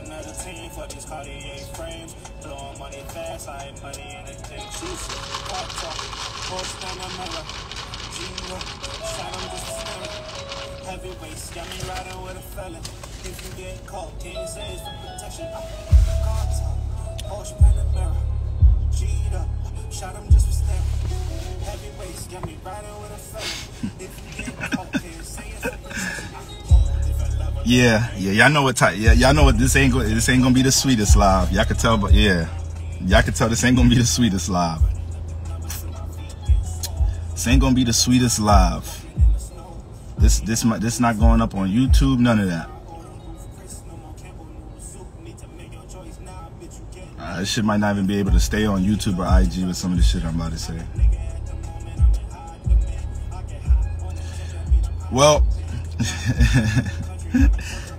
another team for these Cartier frames. Blowing money fast, I ain't money in the thing. She's car talk, post on the mirror. Jingle, shot him just a snare. Heavyweights, got me riding with a fella. If you get caught, can't say it's for protection. Car talk, post on the mirror. G'd up, shot him just a snare. Heavyweights, got me riding with a fella. If you get caught, can't say it's for protection. Yeah, y'all know what type. Yeah, y'all know what this ain't gonna be the sweetest live. Y'all can tell, but yeah, y'all can tell this ain't gonna be the sweetest live. This ain't gonna be the sweetest live. This not going up on YouTube. None of that. This shit might not even be able to stay on YouTube or IG with some of the shit I'm about to say. Well.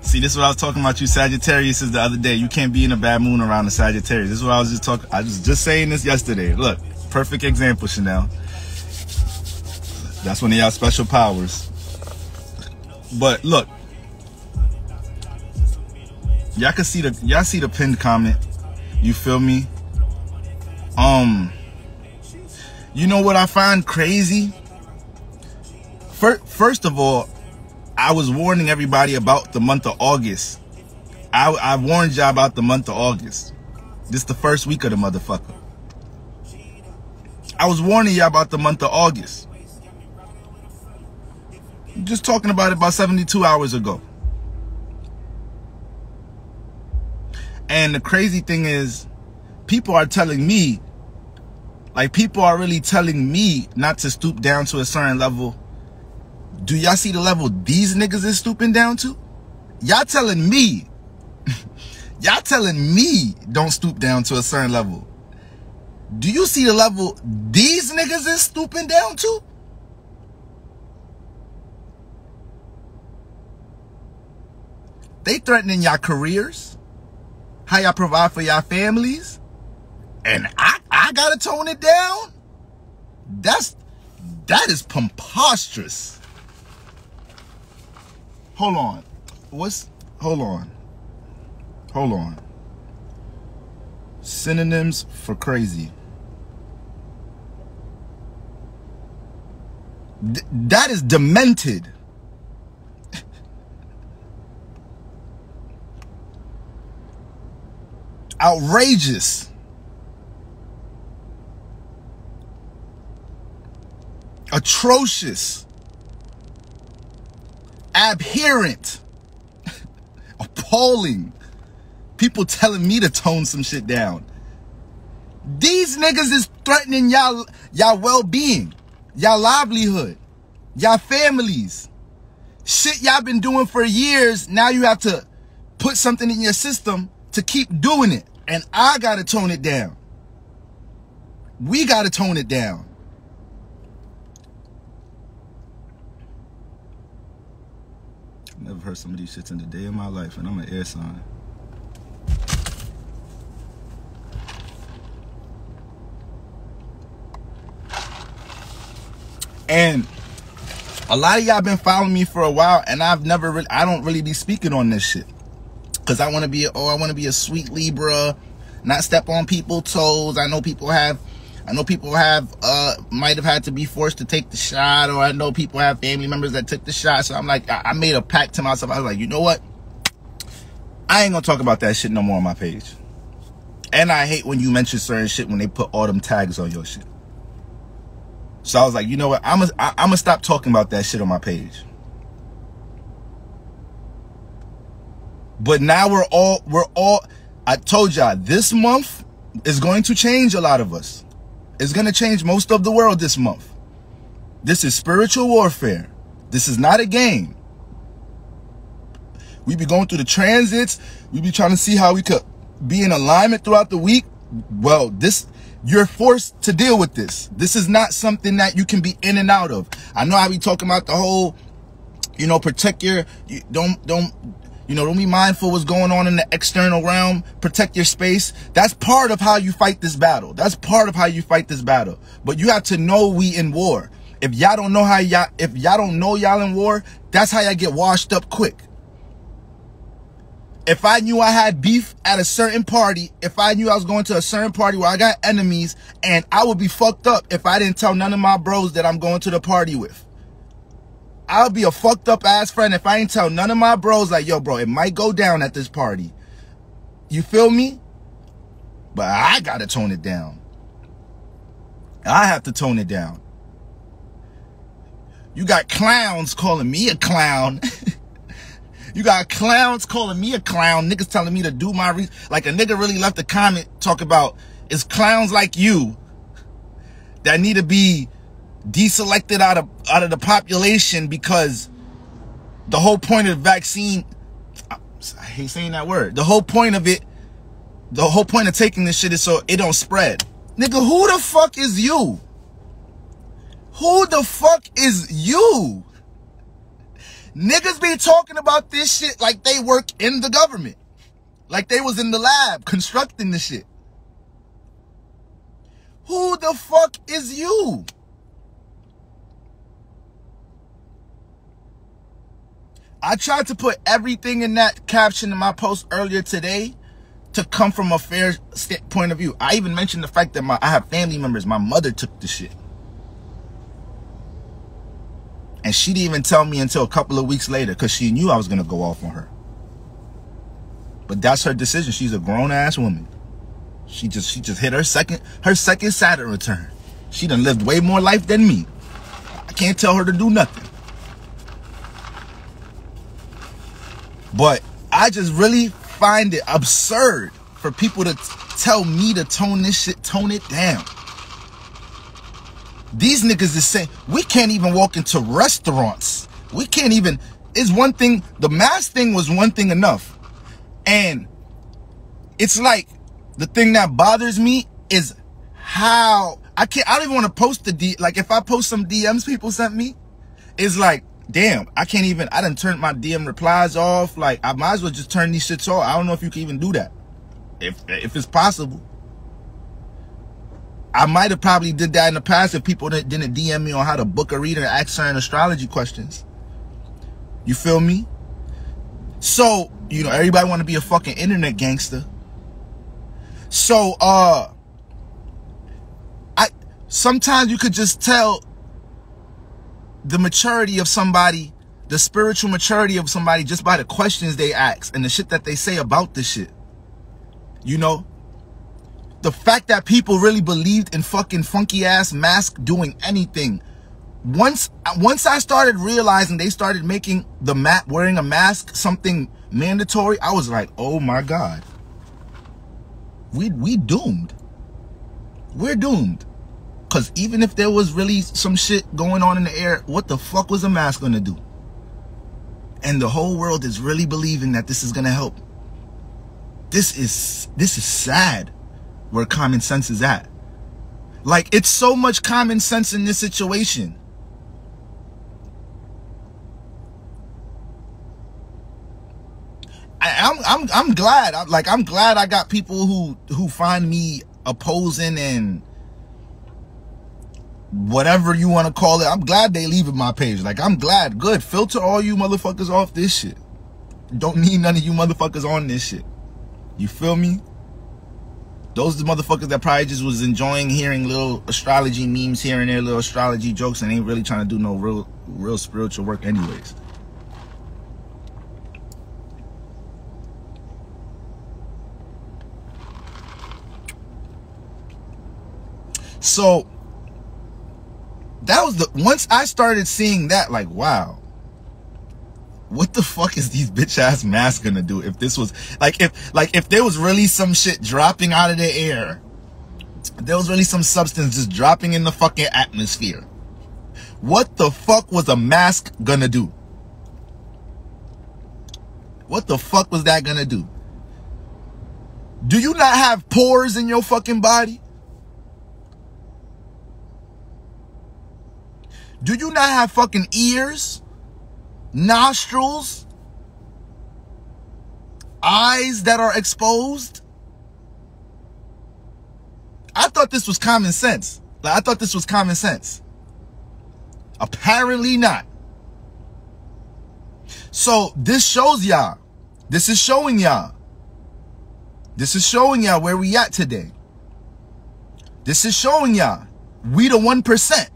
See, this is what I was talking about you Sagittarius the other day. You can't be in a bad mood around the Sagittarius. This is what I was just talking. I was just saying this yesterday. Look, perfect example, Chanel. That's one of y'all special powers. But look, y'all can see the pinned comment. You feel me? You know what I find crazy? First of all, I was warning everybody about the month of August. I warned y'all about the month of August. This is the first week of the motherfucker. I was warning y'all about the month of August. Just talking about it about 72 hours ago. And the crazy thing is, people are telling me, like people are really telling me not to stoop down to a certain level. Do y'all see the level these niggas is stooping down to? Y'all telling me, y'all telling me don't stoop down to a certain level. Do you see the level these niggas is stooping down to? They threatening y'all careers, how y'all provide for y'all families, and I gotta tone it down? That is preposterous. Hold on. Hold on. Synonyms for crazy. That is demented. Outrageous. Atrocious. Abhorrent. Appalling. People telling me to tone some shit down. These niggas is threatening y'all well-being, y'all livelihood, y'all families. Shit y'all been doing for years, now you have to put something in your system to keep doing it. And I gotta tone it down. We gotta tone it down. Never heard some of these shits in the day of my life, and I'm an air sign. And a lot of y'all been following me for a while, and I don't really be speaking on this shit. Cause I want to be a sweet Libra, not step on people's toes. I know people have might have had to be forced to take the shot, or I know people have family members that took the shot. So I'm like, I made a pact to myself. I was like, you know what? I ain't gonna talk about that shit no more on my page. And I hate when you mention certain shit when they put all them tags on your shit. So I was like, you know what? I'm gonna stop talking about that shit on my page. But now we're all, I told y'all, this month is going to change a lot of us. It's going to change most of the world this month. This is spiritual warfare. This is not a game. We be going through the transits. We be trying to see how we could be in alignment throughout the week. Well, you're forced to deal with this. This is not something that you can be in and out of. I know I be talking about the whole, protect your, don't be mindful what's going on in the external realm. Protect your space. That's part of how you fight this battle. That's part of how you fight this battle. But you have to know we in war. If y'all don't know y'all in war, that's how y'all get washed up quick. If I knew I had beef at a certain party, if I knew I was going to a certain party where I got enemies, and I would be fucked up if I didn't tell none of my bros that I'm going to the party with. I would be a fucked up ass friend if I didn't tell none of my bros, like, yo, bro, it might go down at this party. You feel me? But I gotta tone it down. I have to tone it down. You got clowns calling me a clown. You got clowns calling me a clown. Niggas telling me to do my like a nigga really left a comment talk about it's clowns like you that need to be deselected out of the population because the whole point of the vaccine, I hate saying that word. The whole point of it, the whole point of taking this shit is so it don't spread. Nigga, who the fuck is you? Who the fuck is you? Niggas be talking about this shit like they work in the government. Like they was in the lab constructing the shit. Who the fuck is you? I tried to put everything in that caption in my post earlier today to come from a fair point of view. I even mentioned the fact that I have family members. My mother took the shit. And she didn't even tell me until a couple of weeks later because she knew I was going to go off on her. But that's her decision. She's a grown-ass woman. She just hit her second Saturn return. She done lived way more life than me. I can't tell her to do nothing. But I just really find it absurd for people to tell me to tone this shit, tone it down. These niggas is saying, we can't even walk into restaurants. We can't even, it's one thing, the mask thing was one thing enough. And it's like, the thing that bothers me is how, I don't even want to post like if I post some DMs people sent me, it's like, damn, I done turned my DM replies off. Like, I might as well just turn these shits off. I don't know if you can even do that. If it's possible. I might have probably did that in the past if people didn't DM me on how to book a reader and ask certain astrology questions. You feel me? So, you know, everybody want to be a fucking internet gangster. So, sometimes you could just tell the maturity of somebody, the spiritual maturity of somebody just by the questions they ask and the shit that they say about this shit. You know? The fact that people really believed in fucking funky ass mask doing anything. Once I started realizing they started making wearing a mask something mandatory, I was like, oh my God. We doomed. We're doomed. Because even if there was really some shit going on in the air, what the fuck was a mask going to do? And the whole world is really believing that this is going to help. This is sad where common sense is at. Like, it's so much common sense in this situation. I'm glad. I'm glad I got people who find me opposing and whatever you want to call it. I'm glad they leaving my page. Like, I'm glad. Good. Filter all you motherfuckers off this shit. Don't need none of you motherfuckers on this shit. You feel me? Those are the motherfuckers that probably just was enjoying hearing little astrology memes here and there, little astrology jokes, and ain't really trying to do no real spiritual work anyways. So that was once I started seeing that, like, wow, what the fuck is these bitch ass masks gonna do if this was if there was really some shit dropping out of the air, there was really some substance just dropping in the fucking atmosphere, what the fuck was a mask gonna do? What the fuck was that gonna do? Do you not have pores in your fucking body? Do you not have fucking ears, nostrils, eyes that are exposed? I thought this was common sense. Like, I thought this was common sense. Apparently not. So this shows y'all This is showing y'all. This is showing y'all where we at today. This is showing y'all we the 1%.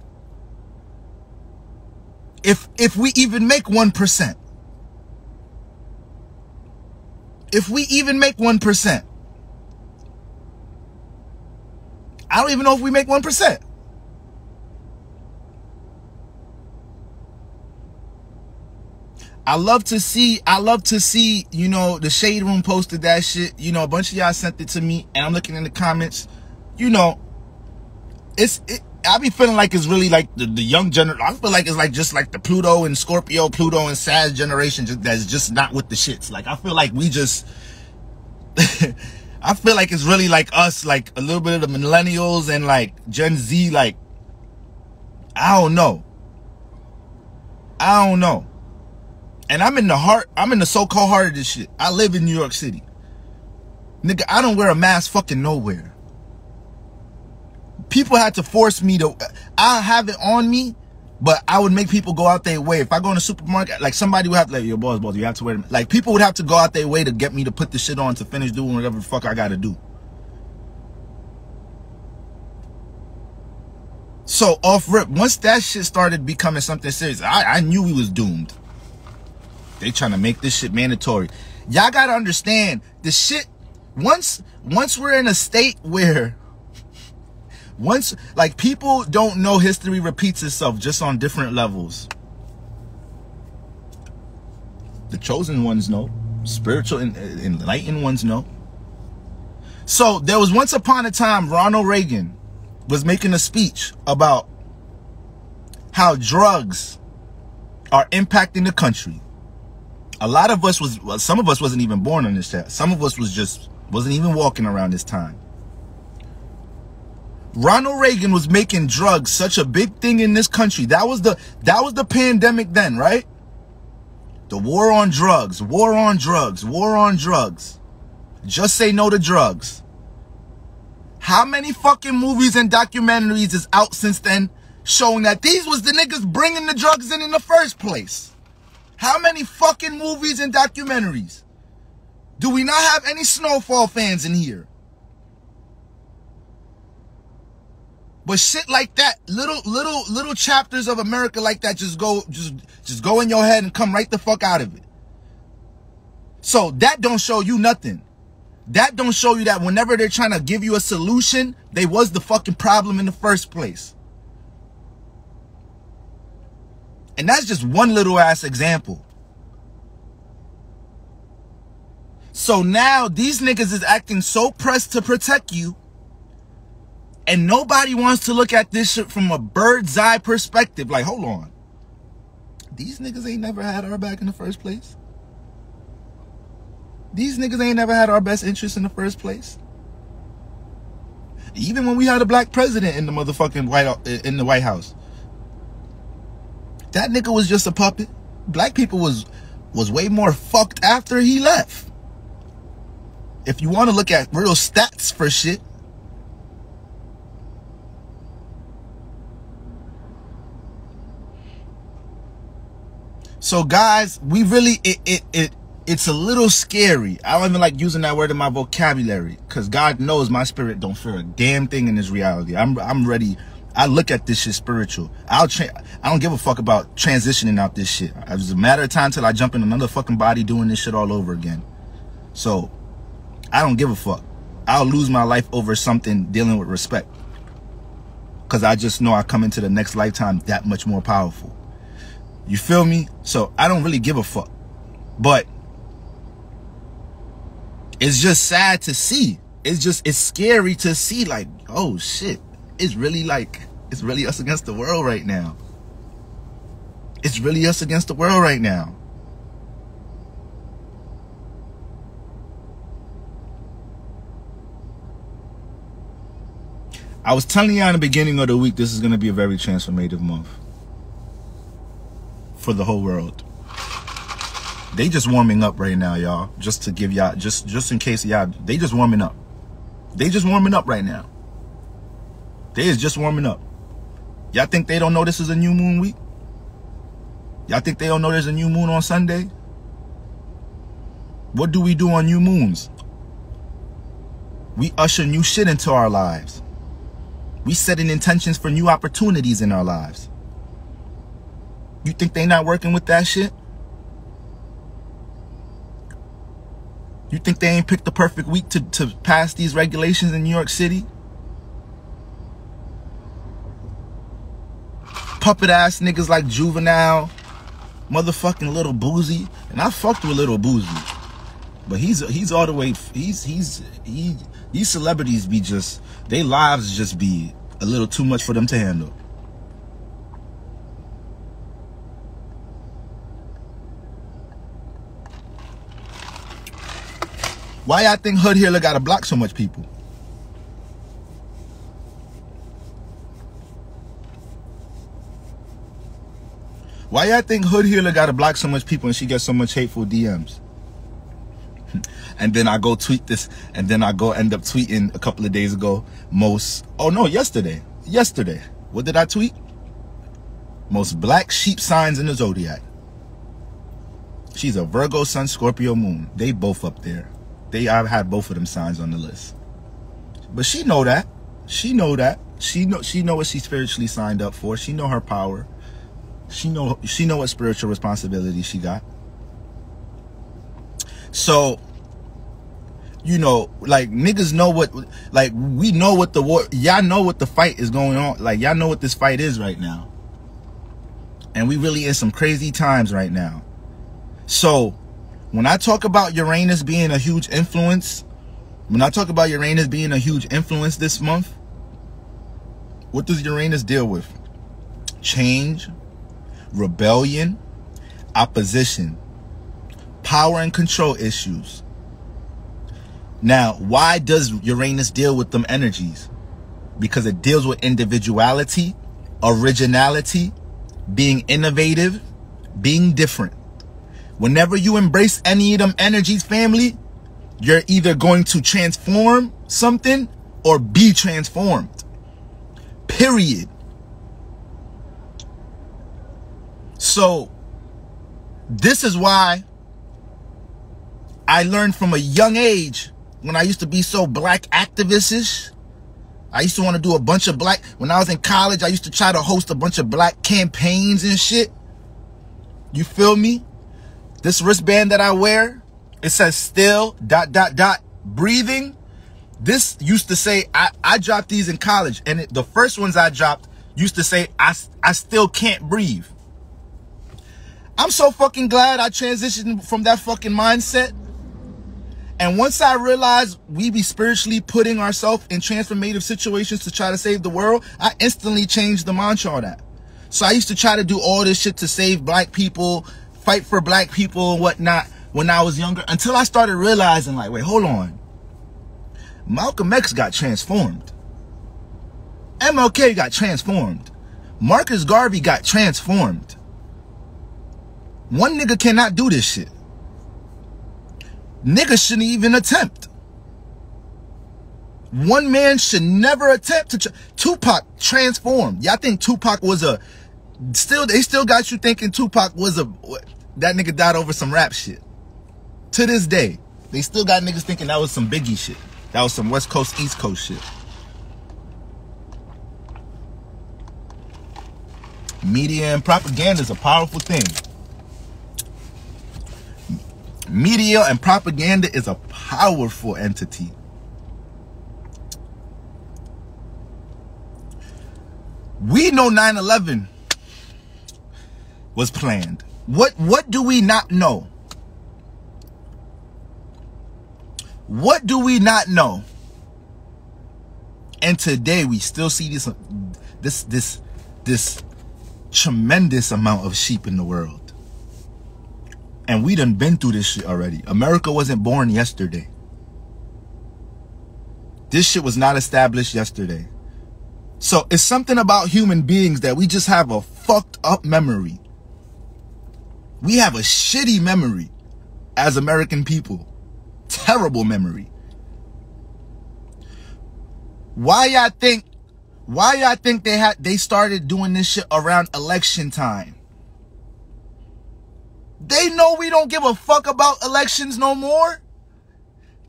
If we even make 1%. If we even make 1%. I don't even know if we make 1%. I love to see, you know, the Shade Room posted that shit. You know, a bunch of y'all sent it to me, and I'm looking in the comments. You know, I be feeling like it's really like the young generation. I feel like it's like just like the Pluto and Scorpio, Pluto and Sag generation that's just not with the shits. Like, I feel like we just, I feel like it's really like us, like a little bit of the millennials and like Gen Z. Like, I don't know. And I'm in the so-called heart of this shit. I live in New York City. Nigga, I don't wear a mask fucking nowhere. People had to force me to, I have it on me, but I would make people go out their way. If I go in a supermarket, like somebody would have to, like, yo, boss, you have to wear them. Like, people would have to go out their way to get me to put the shit on to finish doing whatever the fuck I gotta do. So, off rip, once that shit started becoming something serious, I knew we was doomed. They trying to make this shit mandatory. Y'all gotta understand, the shit, once we're in a state where, like, people don't know history repeats itself just on different levels. The chosen ones know. Spiritual and enlightened ones know. So, there was once upon a time, Ronald Reagan was making a speech about how drugs are impacting the country. A lot of us some of us wasn't even born on this chat. Some of us wasn't even walking around this time. Ronald Reagan was making drugs such a big thing in this country. That was the pandemic then, right? The war on drugs, war on drugs, war on drugs. Just say no to drugs. How many fucking movies and documentaries is out since then showing that these was the niggas bringing the drugs in the first place? How many fucking movies and documentaries? Do we not have any Snowfall fans in here? But shit like that, little chapters of America like that just go in your head and come right the fuck out of it. So that don't show you nothing. That don't show you that whenever they're trying to give you a solution, they was the fucking problem in the first place. And that's just one little ass example. So now these niggas is acting so pressed to protect you, and nobody wants to look at this shit from a bird's eye perspective. Like, hold on. These niggas ain't never had our back in the first place. These niggas ain't never had our best interest in the first place. Even when we had a black president in the motherfucking White House. That nigga was just a puppet. Black people was way more fucked after he left. If you want to look at real stats for shit. So guys, we really, it's a little scary. I don't even like using that word in my vocabulary, because God knows my spirit don't fear a damn thing in this reality. I'm ready. I look at this shit spiritual. I don't give a fuck about transitioning out this shit. It's a matter of time till I jump in another fucking body doing this shit all over again. So I don't give a fuck. I'll lose my life over something dealing with respect, because I just know I come into the next lifetime that much more powerful. You feel me? So I don't really give a fuck. But it's just sad to see. It's scary to see, like, oh shit. It's really us against the world right now. It's really us against the world right now. I was telling you in the beginning of the week, this is going to be a very transformative month for the whole world. They just warming up right now, y'all. Just to give y'all, just in case y'all, they just warming up. They just warming up right now. They is just warming up. Y'all think they don't know this is a new moon week? Y'all think they don't know there's a new moon on Sunday? What do we do on new moons? We usher new shit into our lives. We setting intentions for new opportunities in our lives. You think they not working with that shit? You think they ain't picked the perfect week to pass these regulations in New York City? Puppet ass niggas like Juvenile, motherfucking Little Boozy, and I fucked with Little Boozy, but he's all the way. These celebrities be just, their lives just be a little too much for them to handle. Why y'all think Hood Healer gotta block so much people? Why y'all think Hood Healer gotta block so much people and she gets so much hateful DMs? And then I go tweet this, and then I go end up tweeting a couple of days ago, yesterday. What did I tweet? Most black sheep signs in the zodiac. She's a Virgo Sun, Scorpio Moon. They both up there. I've had both of them signs on the list. But she know that. She know that. She know what she spiritually signed up for. She know her power. She know what spiritual responsibility she got. So, you know, like, niggas know what, like, we know what the war, y'all know what the fight is going on. Like, y'all know what this fight is right now. And we really in some crazy times right now. So, when I talk about Uranus being a huge influence, this month, what does Uranus deal with? Change, rebellion, opposition, power and control issues. Now, why does Uranus deal with them energies? Because it deals with individuality, originality, being innovative, being different. Whenever you embrace any of them energies, family, you're either going to transform something or be transformed. Period. So, this is why I learned from a young age, when I used to be so black activist-ish. I used to want to do a bunch of black, when I was in college, I used to try to host a bunch of black campaigns and shit. You feel me? This wristband that I wear, it says still, ... breathing. This used to say, I dropped these in college, and the first ones I dropped used to say, I still can't breathe. I'm so fucking glad I transitioned from that fucking mindset. And once I realized we be spiritually putting ourselves in transformative situations to try to save the world, I instantly changed the mantra on that. So I used to try to do all this shit to save black people, fight for black people and whatnot when I was younger, until I started realizing, like, wait, hold on. Malcolm X got transformed. MLK got transformed. Marcus Garvey got transformed. One nigga cannot do this shit. Niggas shouldn't even attempt. One man should never attempt to. Tupac transformed. Y'all think Tupac was a... They still got you thinking Tupac was a... That nigga died over some rap shit. To this day, they still got niggas thinking that was some Biggie shit. That was some West Coast, East Coast shit. Media and propaganda is a powerful thing. Media and propaganda is a powerful entity. We know 9/11 was planned. What do we not know? What do we not know? And today we still see this tremendous amount of sheep in the world. And we done been through this shit already. America wasn't born yesterday. This shit was not established yesterday. So it's something about human beings that we just have a fucked up memory. We have a shitty memory as American people. Terrible memory. Why y'all think they started doing this shit around election time? They know we don't give a fuck about elections no more.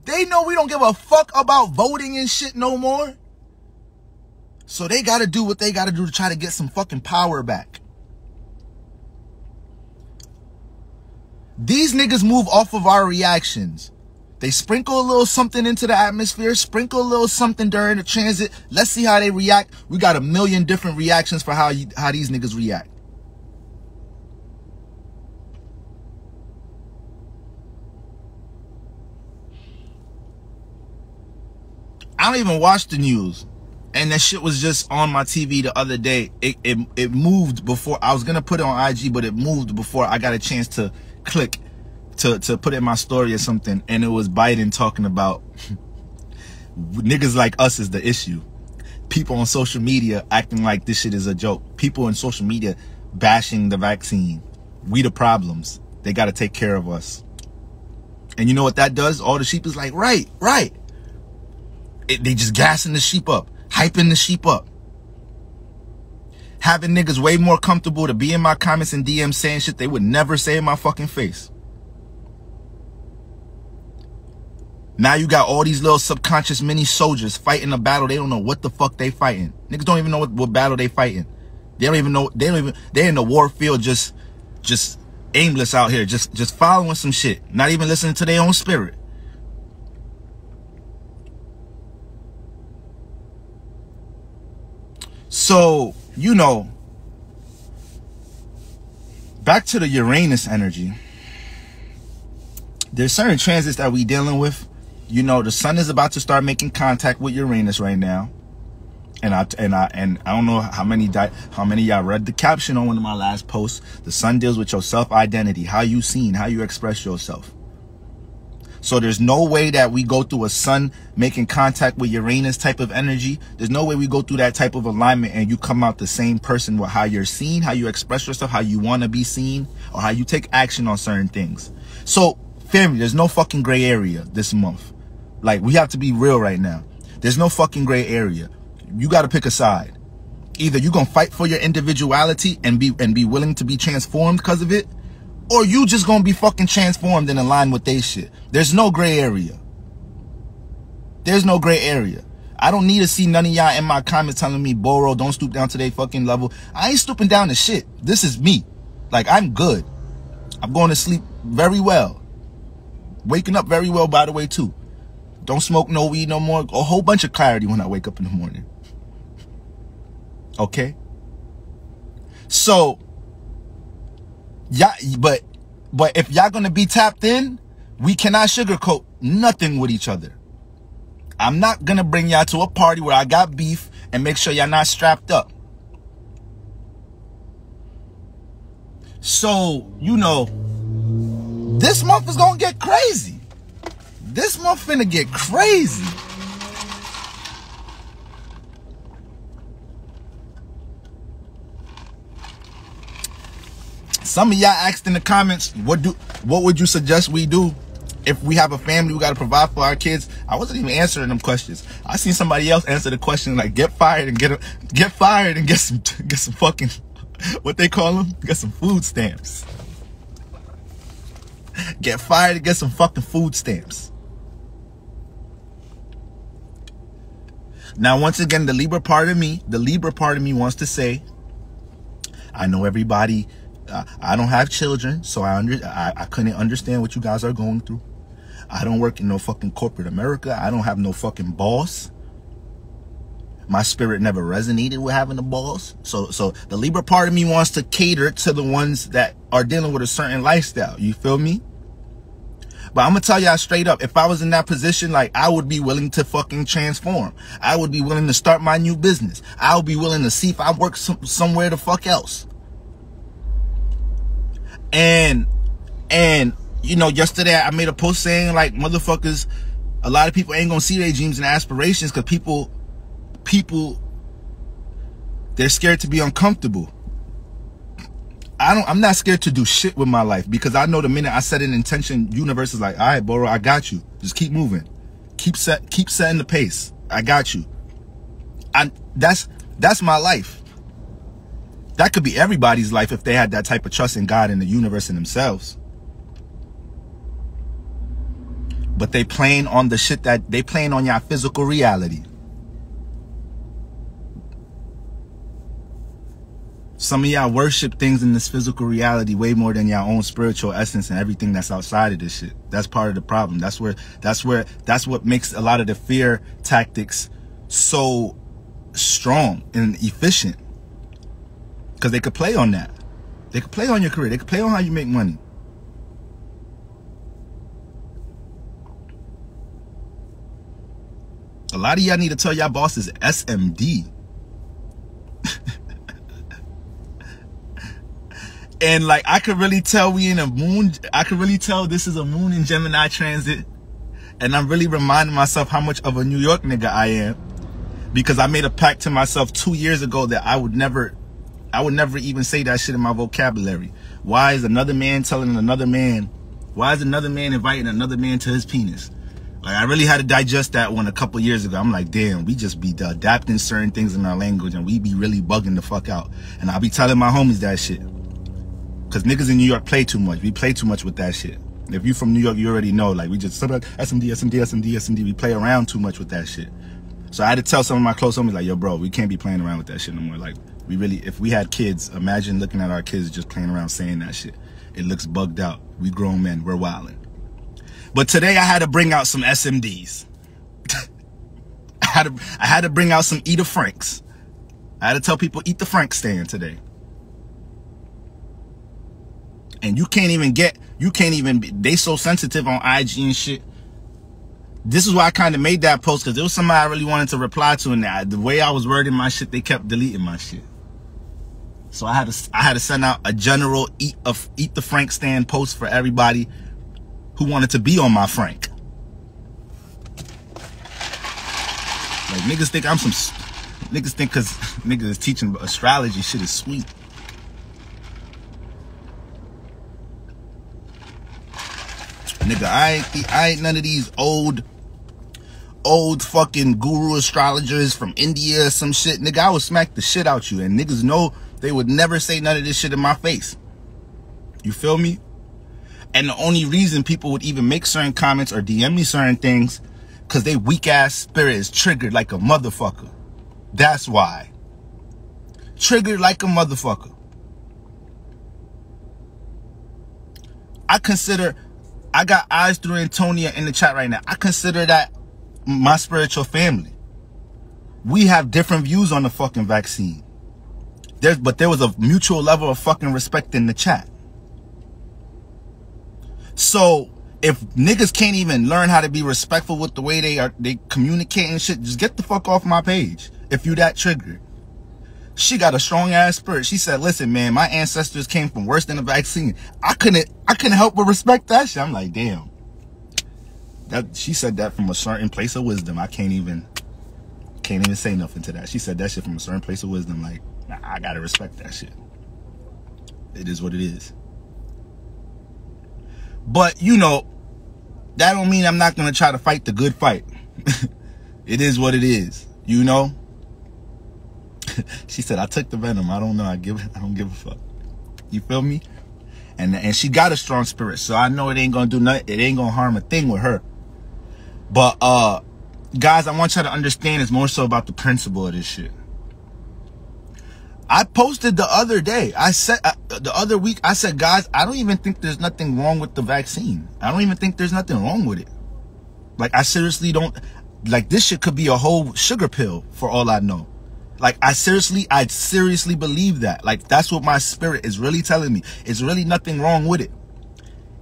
They know we don't give a fuck about voting and shit no more. So they got to do what they got to do to try to get some fucking power back. These niggas move off of our reactions. They sprinkle a little something into the atmosphere, sprinkle a little something during the transit. Let's see how they react. We got a million different reactions for how these niggas react. I don't even watch the news. And that shit was just on my TV the other day. It moved before. I was going to put it on IG, but it moved before I got a chance to click to put it in my story or something. And it was Biden talking about niggas like us is the issue. People on social media acting like this shit is a joke. People on social media bashing the vaccine. We the problems. They got to take care of us. And you know what that does? All the sheep is like, right. They just gassing the sheep up, hyping the sheep up. Having niggas way more comfortable to be in my comments and DMs saying shit they would never say in my fucking face. Now you got all these little subconscious mini soldiers fighting a battle. They don't know what the fuck they fighting. Niggas don't even know what battle they fighting. They don't even know. They're in the war field just aimless out here, just following some shit, not even listening to their own spirit. So, you know, back to the Uranus energy. There's certain transits that we dealing with. You know, the sun is about to start making contact with Uranus right now. And I don't know how many y'all read the caption on one of my last posts. The sun deals with your self-identity, how you seen, how you express yourself. So there's no way that we go through a sun making contact with Uranus type of energy. There's no way we go through that type of alignment and you come out the same person with how you're seen, how you express yourself, how you want to be seen, or how you take action on certain things. So, family, there's no fucking gray area this month. Like, we have to be real right now. There's no fucking gray area. You got to pick a side. Either you're going to fight for your individuality and be willing to be transformed because of it, or you just gonna be fucking transformed and aligned with they shit. There's no gray area. There's no gray area. I don't need to see none of y'all in my comments telling me, Boro, don't stoop down to their fucking level. I ain't stooping down to shit. This is me. Like, I'm good. I'm going to sleep very well. Waking up very well, by the way, too. Don't smoke no weed no more. A whole bunch of clarity when I wake up in the morning. Okay? So, yeah, but if y'all gonna be tapped in, we cannot sugarcoat nothing with each other. I'm not gonna bring y'all to a party where I got beef and make sure y'all not strapped up. So, you know, this month is gonna get crazy. This month finna get crazy. Some of y'all asked in the comments, what would you suggest we do if we have a family? We got to provide for our kids. I wasn't even answering them questions. I seen somebody else answer the question like, get fired and get some fucking, what they call them? Get some food stamps. Get fired and get some fucking food stamps. Now, once again, the Libra part of me wants to say, I know everybody. I don't have children, so I couldn't understand what you guys are going through. I don't work in no fucking corporate America. I don't have no fucking boss. My spirit never resonated with having a boss. So the Libra part of me wants to cater to the ones that are dealing with a certain lifestyle. You feel me? But I'm gonna tell y'all straight up, if I was in that position, like, I would be willing to fucking transform. I would be willing to start my new business. I would be willing to see if I work somewhere the fuck else. And you know, yesterday I made a post saying, like, motherfuckers, a lot of people ain't gonna see their dreams and aspirations because people, they're scared to be uncomfortable. I'm not scared to do shit with my life because I know the minute I set an intention, universe is like, all right, Boro, I got you. Just keep moving. Keep setting the pace. I got you. That's my life. That could be everybody's life if they had that type of trust in God and the universe and themselves. But they playing on the shit that they playing on your physical reality. Some of y'all worship things in this physical reality way more than your own spiritual essence and everything that's outside of this shit. That's part of the problem. That's what makes a lot of the fear tactics so strong and efficient. Because they could play on that. They could play on your career. They could play on how you make money. A lot of y'all need to tell y'all bosses SMD. And like, I could really tell we in a moon. I could really tell this is a moon in Gemini transit. And I'm really reminding myself how much of a New York nigga I am. Because I made a pact to myself 2 years ago that I would never even say that shit in my vocabulary. Why is another man telling another man? Why is another man inviting another man to his penis? Like, I really had to digest that one a couple years ago. I'm like, damn, we just be adapting certain things in our language and we be really bugging the fuck out. And I'll be telling my homies that shit. Because niggas in New York play too much. We play too much with that shit. If you from New York, you already know. Like, we just SMD. We play around too much with that shit. So I had to tell some of my close homies, like, yo, bro, we can't be playing around with that shit no more. Like, we really, if we had kids, imagine looking at our kids just playing around saying that shit. It looks bugged out. We grown men. We're wilding. But today I had to bring out some SMDs. I had to bring out some Eat the Franks. I had to tell people, eat the Frank stand today. And you can't even, they so sensitive on IG and shit. This is why I kind of made that post, because there was somebody I really wanted to reply to, and the way I was wording my shit, they kept deleting my shit. So I had to send out a general eat the Frank stand post for everybody who wanted to be on my Frank. Like, niggas think I'm some, niggas think because niggas is teaching astrology shit is sweet. Nigga, I ain't none of these old fucking guru astrologers from India or some shit. Nigga, I would smack the shit out you. And niggas know they would never say none of this shit in my face. You feel me? And the only reason people would even make certain comments or DM me certain things, because they weak ass spirit is triggered like a motherfucker. That's why. Triggered like a motherfucker. I got eyes through Antonia in the chat right now. I consider that my spiritual family. We have different views on the fucking vaccine. But there was a mutual level of fucking respect in the chat. So if niggas can't even learn how to be respectful with the way they communicate and shit, just get the fuck off my page if you that triggered. She got a strong ass spirit. She said, listen, man, my ancestors came from worse than the vaccine. I couldn't help but respect that shit. I'm like, damn. She said that from a certain place of wisdom. I can't even say nothing to that. She said that shit from a certain place of wisdom. Like, I gotta respect that shit. It is what it is. But, you know, that don't mean I'm not gonna try to fight the good fight. It is what it is, you know? She said, I took the venom. I don't know. I don't give a fuck. You feel me? And she got a strong spirit, so I know it ain't gonna do nothing. It ain't gonna harm a thing with her. But guys, I want y'all to understand it's more so about the principle of this shit. I posted the other day. I said the other week. I said, guys, I don't even think there's nothing wrong with the vaccine. I don't even think there's nothing wrong with it. Like, I seriously don't. Like, this shit could be a whole sugar pill for all I know. Like, I seriously believe that. Like, that's what my spirit is really telling me. It's really nothing wrong with it.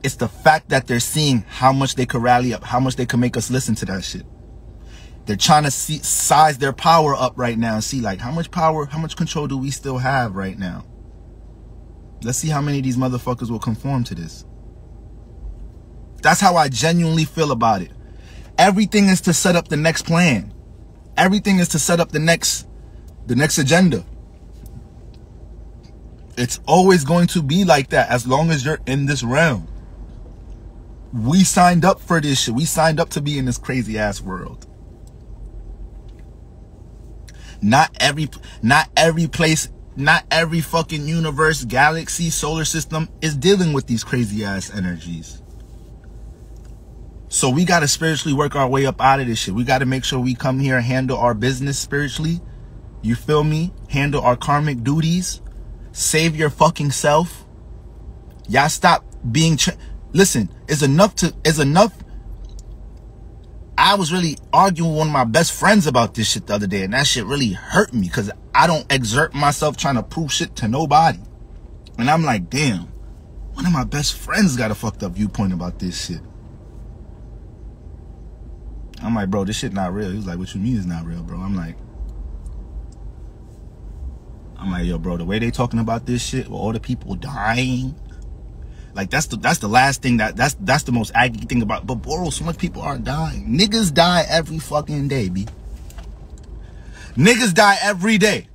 It's the fact that they're seeing how much they could rally up, how much they could make us listen to that shit. They're trying to size their power up right now and see, like, how much power, how much control do we still have right now? Let's see how many of these motherfuckers will conform to this. That's how I genuinely feel about it. Everything is to set up the next plan. Everything is to set up the next agenda. It's always going to be like that as long as you're in this realm. We signed up for this shit. We signed up to be in this crazy ass world. Not every place, not every fucking universe, galaxy, solar system is dealing with these crazy ass energies. So we got to spiritually work our way up out of this shit. We got to make sure we come here and handle our business spiritually. You feel me? Handle our karmic duties. Save your fucking self. Y'all stop being... Listen, it's enough. I was really arguing with one of my best friends about this shit the other day, and that shit really hurt me because I don't exert myself trying to prove shit to nobody. And I'm like, damn, one of my best friends got a fucked up viewpoint about this shit. I'm like, bro, this shit not real. He was like, what you mean it's not real, bro? I'm like, yo, bro, the way they talking about this shit, with all the people dying, like that's the last thing that's the most aggy thing about. But bro, so much people aren't dying. Niggas die every fucking day, B. Niggas die every day.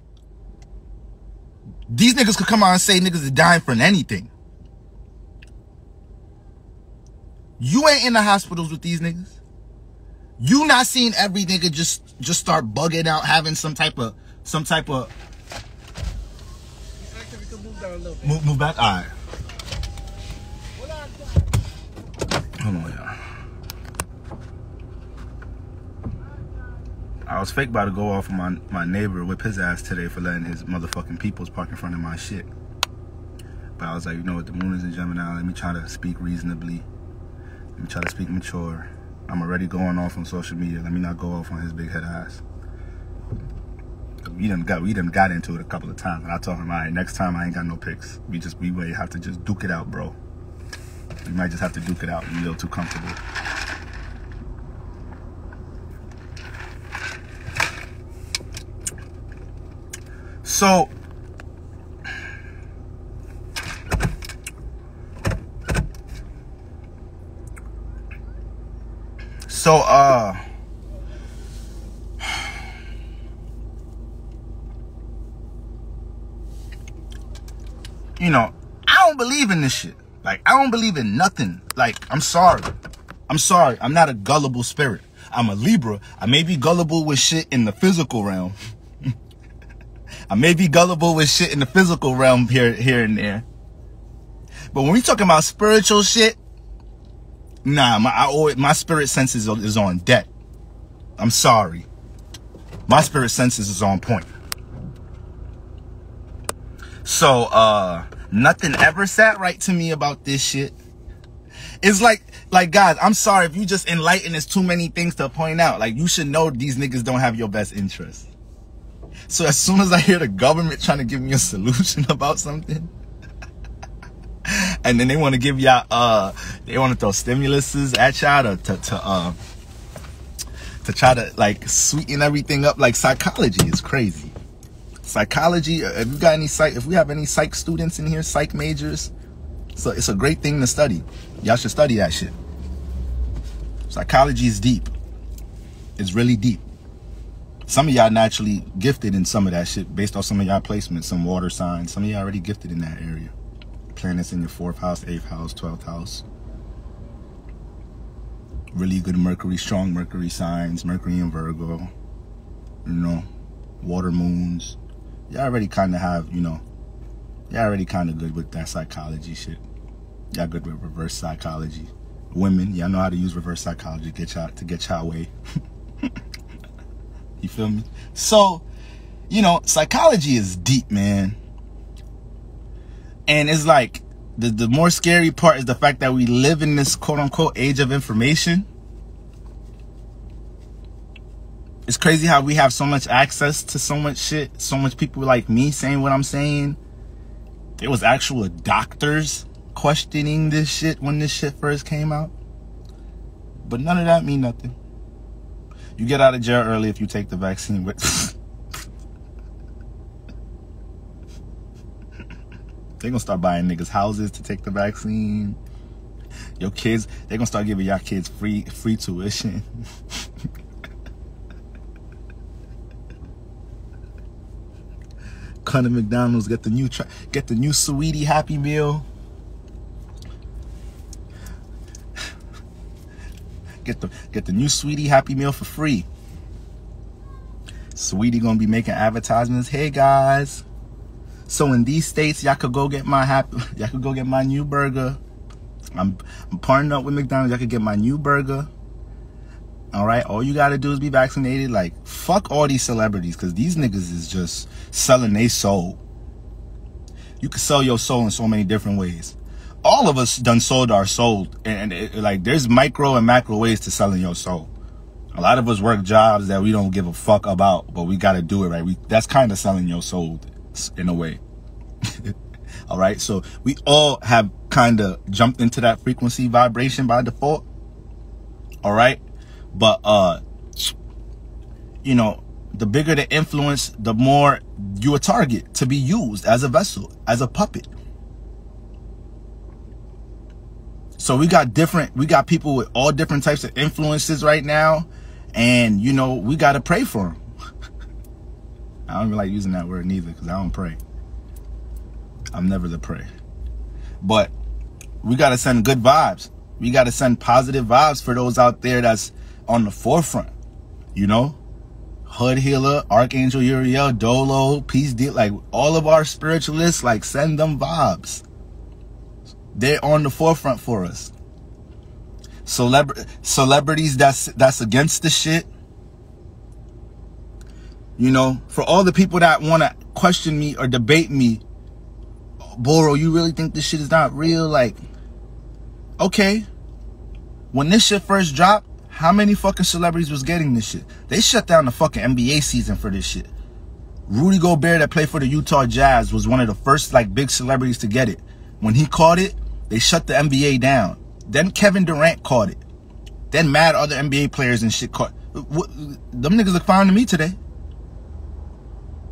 These niggas could come out and say niggas is dying from anything. You ain't in the hospitals with these niggas. You not seeing every nigga just start bugging out, having some type of move back. All right. Hold on, y'all. I was fake about to go off on my neighbor, whip his ass today for letting his motherfucking peoples park in front of my shit. But I was like, you know what, the moon is in Gemini. Let me try to speak reasonably. Let me try to speak mature. I'm already going off on social media. Let me not go off on his big head ass. We done got into it a couple of times, and I told him, all right, next time I ain't got no pics. We might have to just duke it out, bro. We might just have to duke it out. I'm a little too comfortable. So you know, I don't believe in this shit. Like, I don't believe in nothing. Like, I'm sorry. I'm not a gullible spirit. I'm a Libra. I may be gullible with shit in the physical realm. I may be gullible with shit in the physical realm here and there. But when we talking about spiritual shit, nah, my spirit senses is on deck. I'm sorry. My spirit senses is on point. So, nothing ever sat right to me about this shit. It's like, guys, I'm sorry if you just enlightened. There's too many things to point out. Like, you should know these niggas don't have your best interest. So as soon as I hear the government trying to give me a solution about something, and then they want to give y'all, they want to throw stimuluses at y'all to try to like sweeten everything up. Like, psychology is crazy. Psychology. If we have any psych students in here, psych majors, so it's a great thing to study. Y'all should study that shit. Psychology is deep. It's really deep. Some of y'all naturally gifted in some of that shit based off some of y'all placements, some water signs. Some of y'all already gifted in that area. Planets in your 4th house, 8th house, 12th house. Really good Mercury, strong Mercury signs, Mercury and Virgo. You know, water moons. Y'all already kind of have, you know, y'all already kind of good with that psychology shit. Y'all good with reverse psychology. Women, y'all know how to use reverse psychology to get y'all way. You feel me? So, you know, psychology is deep, man. And it's like, the more scary part is the fact that we live in this quote-unquote age of information. It's crazy how we have so much access to so much shit. So much people like me saying what I'm saying. There was actual doctors questioning this shit when this shit first came out. But none of that mean nothing. You get out of jail early if you take the vaccine. They're gonna start buying niggas houses to take the vaccine. Your kids, they're gonna start giving y'all kids free tuition. Come to McDonald's, get the new Sweetie Happy Meal. Get the new Sweetie Happy Meal for free. Sweetie gonna be making advertisements. Hey guys, so in these states, y'all could go get my new burger. I'm partnering up with McDonald's. I could get my new burger. All right, all you gotta do is be vaccinated. Like, fuck all these celebrities, because these niggas is just selling their soul. You can sell your soul in so many different ways. All of us done sold our soul, and like, there's micro and macro ways to selling your soul. A lot of us work jobs that we don't give a fuck about, but we gotta do it right. That's kind of selling your soul in a way. All right, so we all have kind of jumped into that frequency vibration by default. All right. But, you know, the bigger the influence, the more you're a target to be used as a vessel, as a puppet. So we got people with all different types of influences right now. And, you know, we got to pray for them. I don't even like using that word neither, because I don't pray. I'm never the pray. But we got to send good vibes. We got to send positive vibes for those out there that's on the forefront, you know, Hood Healer, Archangel Uriel, Dolo, Peace Deal, like all of our spiritualists, like, send them vibes. They're on the forefront for us. Celebrities that's against the shit, you know, for all the people that want to question me or debate me, Boro, you really think this shit is not real? Like, okay, when this shit first dropped, how many fucking celebrities was getting this shit? They shut down the fucking NBA season for this shit. Rudy Gobert, that played for the Utah Jazz, was one of the first, like, big celebrities to get it. When he caught it, they shut the NBA down. Then Kevin Durant caught it. Then mad other NBA players and shit caught. Them niggas look fine to me today.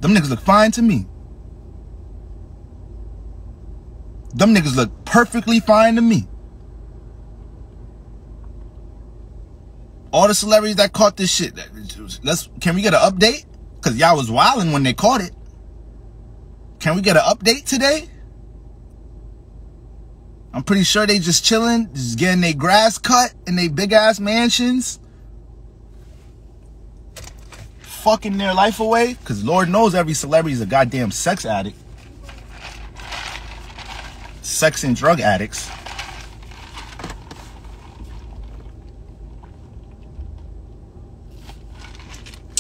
Them niggas look fine to me. Them niggas look perfectly fine to me. All the celebrities that caught this shit, can we get an update? Because y'all was wilding when they caught it. Can we get an update today? I'm pretty sure they just chilling, just getting their grass cut in their big ass mansions. Fucking their life away. Because Lord knows every celebrity is a goddamn sex addict. Sex and drug addicts.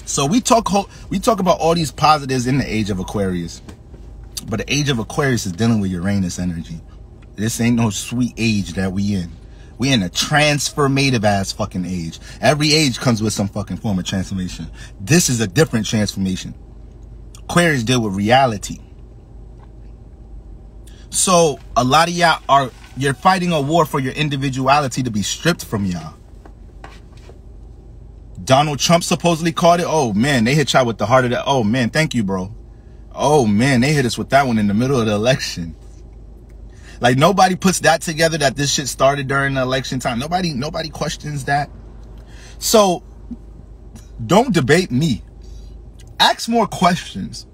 So we talk about all these positives in the age of Aquarius. But the age of Aquarius is dealing with Uranus energy. This ain't no sweet age that we in. We in a transformative ass fucking age. Every age comes with some fucking form of transformation. This is a different transformation. Aquarius deal with reality. So a lot of y'all you're fighting a war for your individuality to be stripped from y'all. Donald Trump supposedly caught it. Oh man, they hit y'all with the heart of that. Oh man, thank you, bro. Oh man, they hit us with that one in the middle of the election. Like, nobody puts that together, that this shit started during the election time. Nobody questions that. So don't debate me. Ask more questions.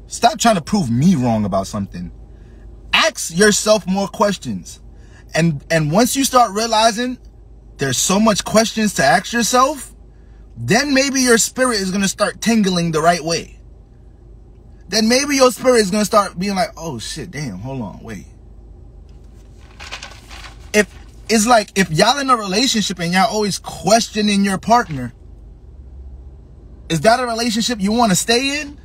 Stop trying to prove me wrong about something. Ask yourself more questions. And once you start realizing there's so much questions to ask yourself, then maybe your spirit is going to start tingling the right way. Then maybe your spirit is going to start being like, oh shit, damn, hold on, wait. If y'all in a relationship and y'all always questioning your partner, is that a relationship you want to stay in?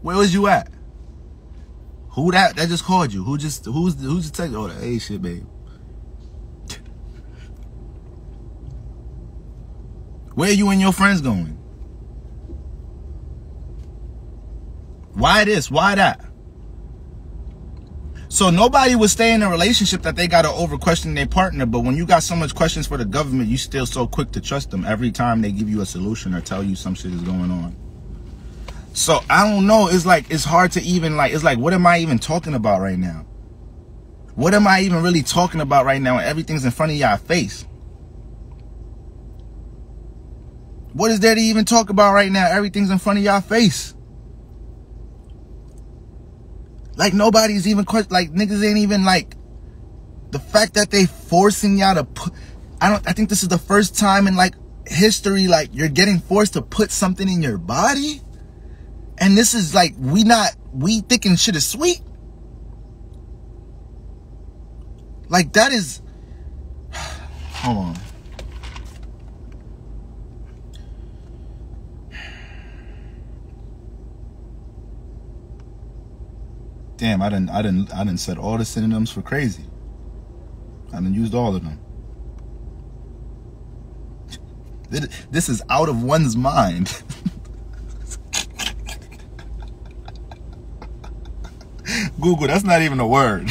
Where was you at? Who that just called you? Who's the text? Oh, hey shit, babe. Where are you and your friends going? Why this? Why that? So nobody would stay in a relationship that they got to over question their partner. But when you got so much questions for the government, you still so quick to trust them every time they give you a solution or tell you some shit is going on. So I don't know. It's like, it's hard to even it's like, what am I even talking about right now? What am I even really talking about right now? And everything's in front of y'all face. What is there to even talk about right now? Everything's in front of y'all face. Like, nobody's even like, niggas ain't even like, the fact that they forcing y'all to put, I think this is the first time in like history, like, you're getting forced to put something in your body. And this is like, we thinking shit is sweet. Like, that is... Hold on. Damn, I done said all the synonyms for crazy. I done used all of them. This is out of one's mind. Google, that's not even a word.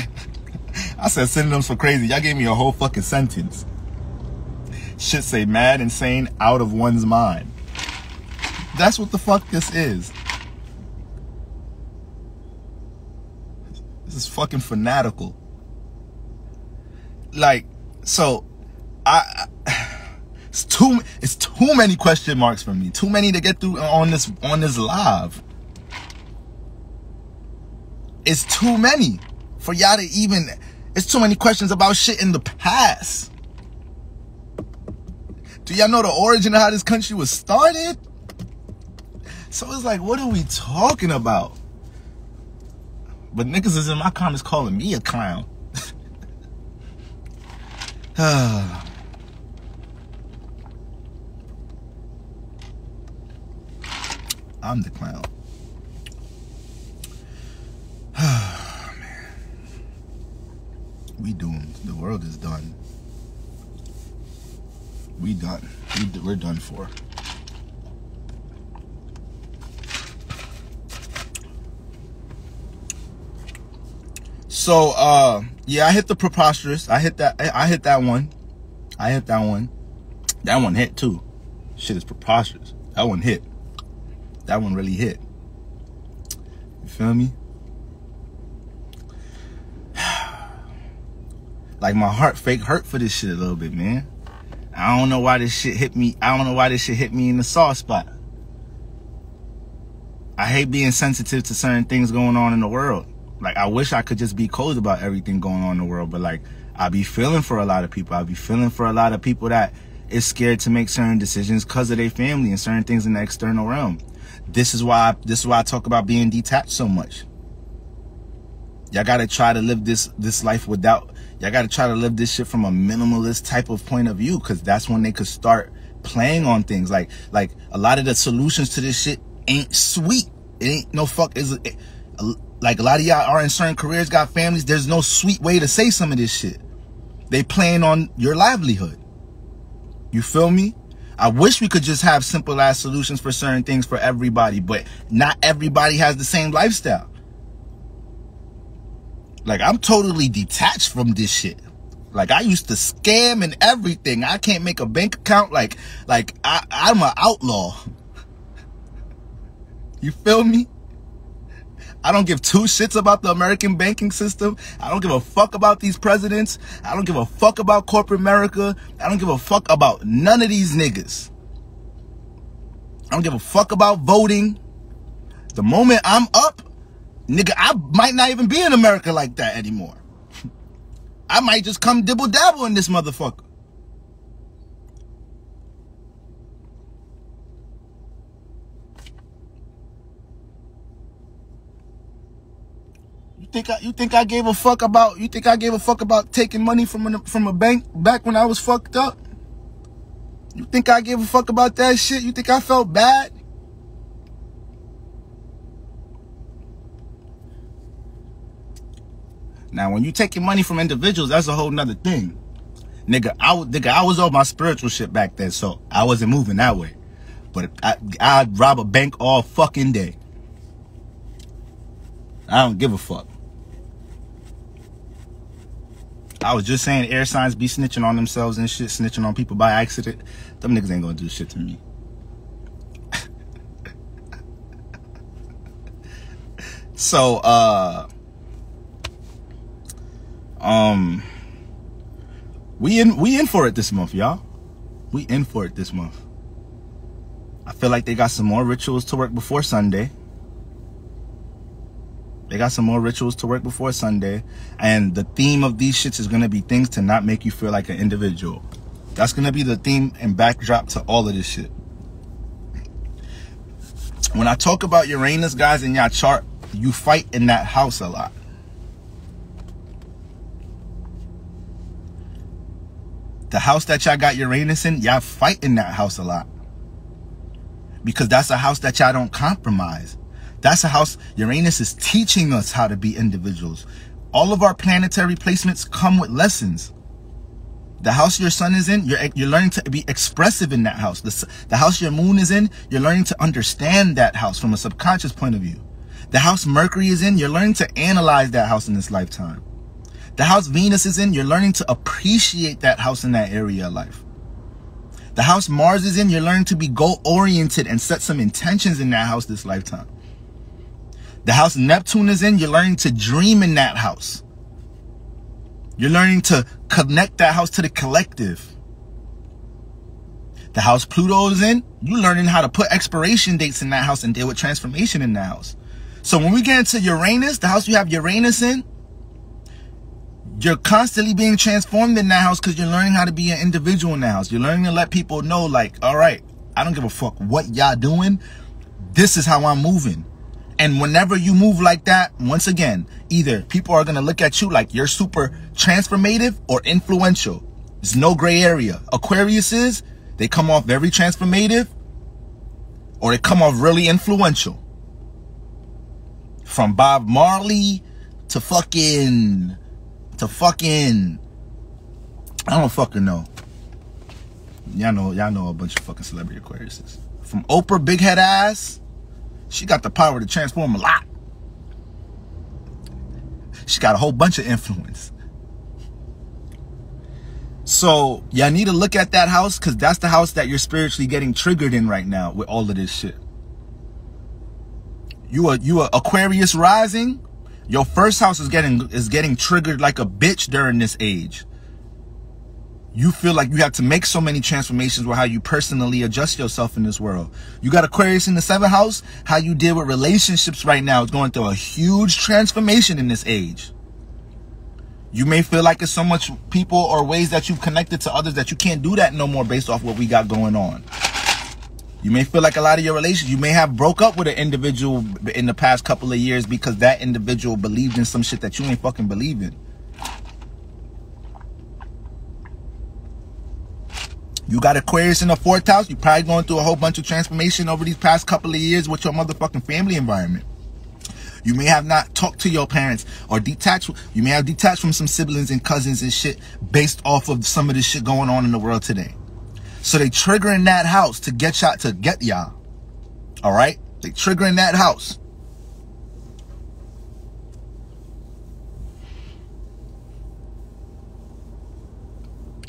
I said synonyms for crazy. Y'all gave me a whole fucking sentence. Shit say mad, insane, out of one's mind. That's what the fuck this is. This is fucking fanatical. Like, so it's too many question marks for me. Too many to get through on this live. It's too many for y'all to even... It's too many questions about shit in the past. Do y'all know the origin of how this country was started? So it's like, what are we talking about? But niggas is in my comments calling me a clown. I'm the clown. Man. We doomed. The world is done. We done. We're done for. So, yeah, I hit the preposterous. I hit that one. That one hit too. Shit is preposterous. That one hit. That one really hit. You feel me? Like, my heart fake hurt for this shit a little bit, man. I don't know why this shit hit me. I don't know why this shit hit me in the soft spot. I hate being sensitive to certain things going on in the world. Like, I wish I could just be cold about everything going on in the world, but like, I be feeling for a lot of people. I be feeling for a lot of people that is scared to make certain decisions because of their family and certain things in the external realm. This is why I talk about being detached so much. Y'all gotta try to live this life without... Y'all gotta try to live this shit from a minimalist type of point of view, because that's when they could start playing on things. Like a lot of the solutions to this shit ain't sweet. It ain't no fuck... Like, a lot of y'all are in certain careers, got families. There's no sweet way to say some of this shit. They playing on your livelihood. You feel me? I wish we could just have simple ass solutions for certain things for everybody, but not everybody has the same lifestyle. Like, I'm totally detached from this shit. Like, I used to scam and everything. I can't make a bank account. Like I'm an outlaw. You feel me? I don't give two shits about the American banking system. I don't give a fuck about these presidents. I don't give a fuck about corporate America. I don't give a fuck about none of these niggas. I don't give a fuck about voting. The moment I'm up, nigga, I might not even be in America like that anymore. I might just come dibble dabble in this motherfucker. You think I gave a fuck about taking money from a bank back when I was fucked up? You think I gave a fuck about that shit? You think I felt bad? Now, when you taking money from individuals, that's a whole nother thing. Nigga, I was on my spiritual shit back then, so I wasn't moving that way. But I'd rob a bank all fucking day. I don't give a fuck. I was just saying air signs be snitching on themselves and shit, snitching on people by accident. Them niggas ain't gonna do shit to me. So, we in for it this month, y'all. We in for it this month. I feel like they got some more rituals to work before Sunday. They got some more rituals to work before Sunday. And the theme of these shits is going to be things to not make you feel like an individual. That's going to be the theme and backdrop to all of this shit. When I talk about Uranus, guys, in y'all chart, you fight in that house a lot. The house that y'all got Uranus in, y'all fight in that house a lot. Because that's a house that y'all don't compromise. That's a house, Uranus is teaching us how to be individuals. All of our planetary placements come with lessons. The house your sun is in, you're learning to be expressive in that house. The house your moon is in, you're learning to understand that house from a subconscious point of view. The house Mercury is in, you're learning to analyze that house in this lifetime. The house Venus is in, you're learning to appreciate that house in that area of life. The house Mars is in, you're learning to be goal-oriented and set some intentions in that house this lifetime. The house Neptune is in, you're learning to dream in that house. You're learning to connect that house to the collective. The house Pluto is in, you're learning how to put expiration dates in that house and deal with transformation in that house. So when we get into Uranus, the house you have Uranus in, you're constantly being transformed in that house because you're learning how to be an individual in that house. You're learning to let people know, like, all right, I don't give a fuck what y'all doing. This is how I'm moving. And whenever you move like that, once again, either people are going to look at you like you're super transformative or influential. There's no gray area. Aquariuses, they come off very transformative or they come off really influential. From Bob Marley to fucking, I don't fucking know. Y'all know a bunch of fucking celebrity Aquariuses. From Oprah, big head ass, she got the power to transform a lot. She got a whole bunch of influence. So y'all need to look at that house because that's the house that you're spiritually getting triggered in right now with all of this shit. You are Aquarius rising. Your first house is getting triggered like a bitch during this age. You feel like you have to make so many transformations with how you personally adjust yourself in this world. You got Aquarius in the 7th house. How you deal with relationships right now is going through a huge transformation in this age. You may feel like it's so much people or ways that you've connected to others that you can't do that no more based off what we got going on. You may feel like a lot of your relations, you may have broke up with an individual in the past couple of years because that individual believed in some shit that you ain't fucking believe in. You got Aquarius in the 4th house. You're probably going through a whole bunch of transformation over these past couple of years with your motherfucking family environment. You may have not talked to your parents or detached. You may have detached from some siblings and cousins and shit based off of some of the shit going on in the world today. So they triggering that house to get y'all. All right? They triggering that house.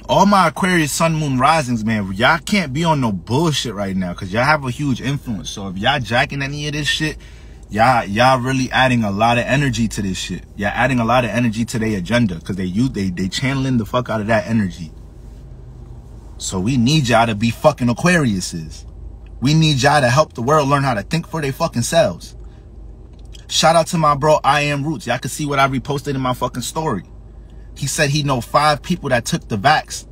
All my Aquarius sun moon risings, man, y'all can't be on no bullshit right now because y'all have a huge influence. So if y'all jacking any of this shit, y'all really adding a lot of energy to this shit. Y'all adding a lot of energy to their agenda because they channeling the fuck out of that energy. So we need y'all to be fucking Aquariuses. We need y'all to help the world learn how to think for their fucking selves. Shout out to my bro, I Am Roots. Y'all can see what I reposted in my fucking story. He said he know 5 people that took the vax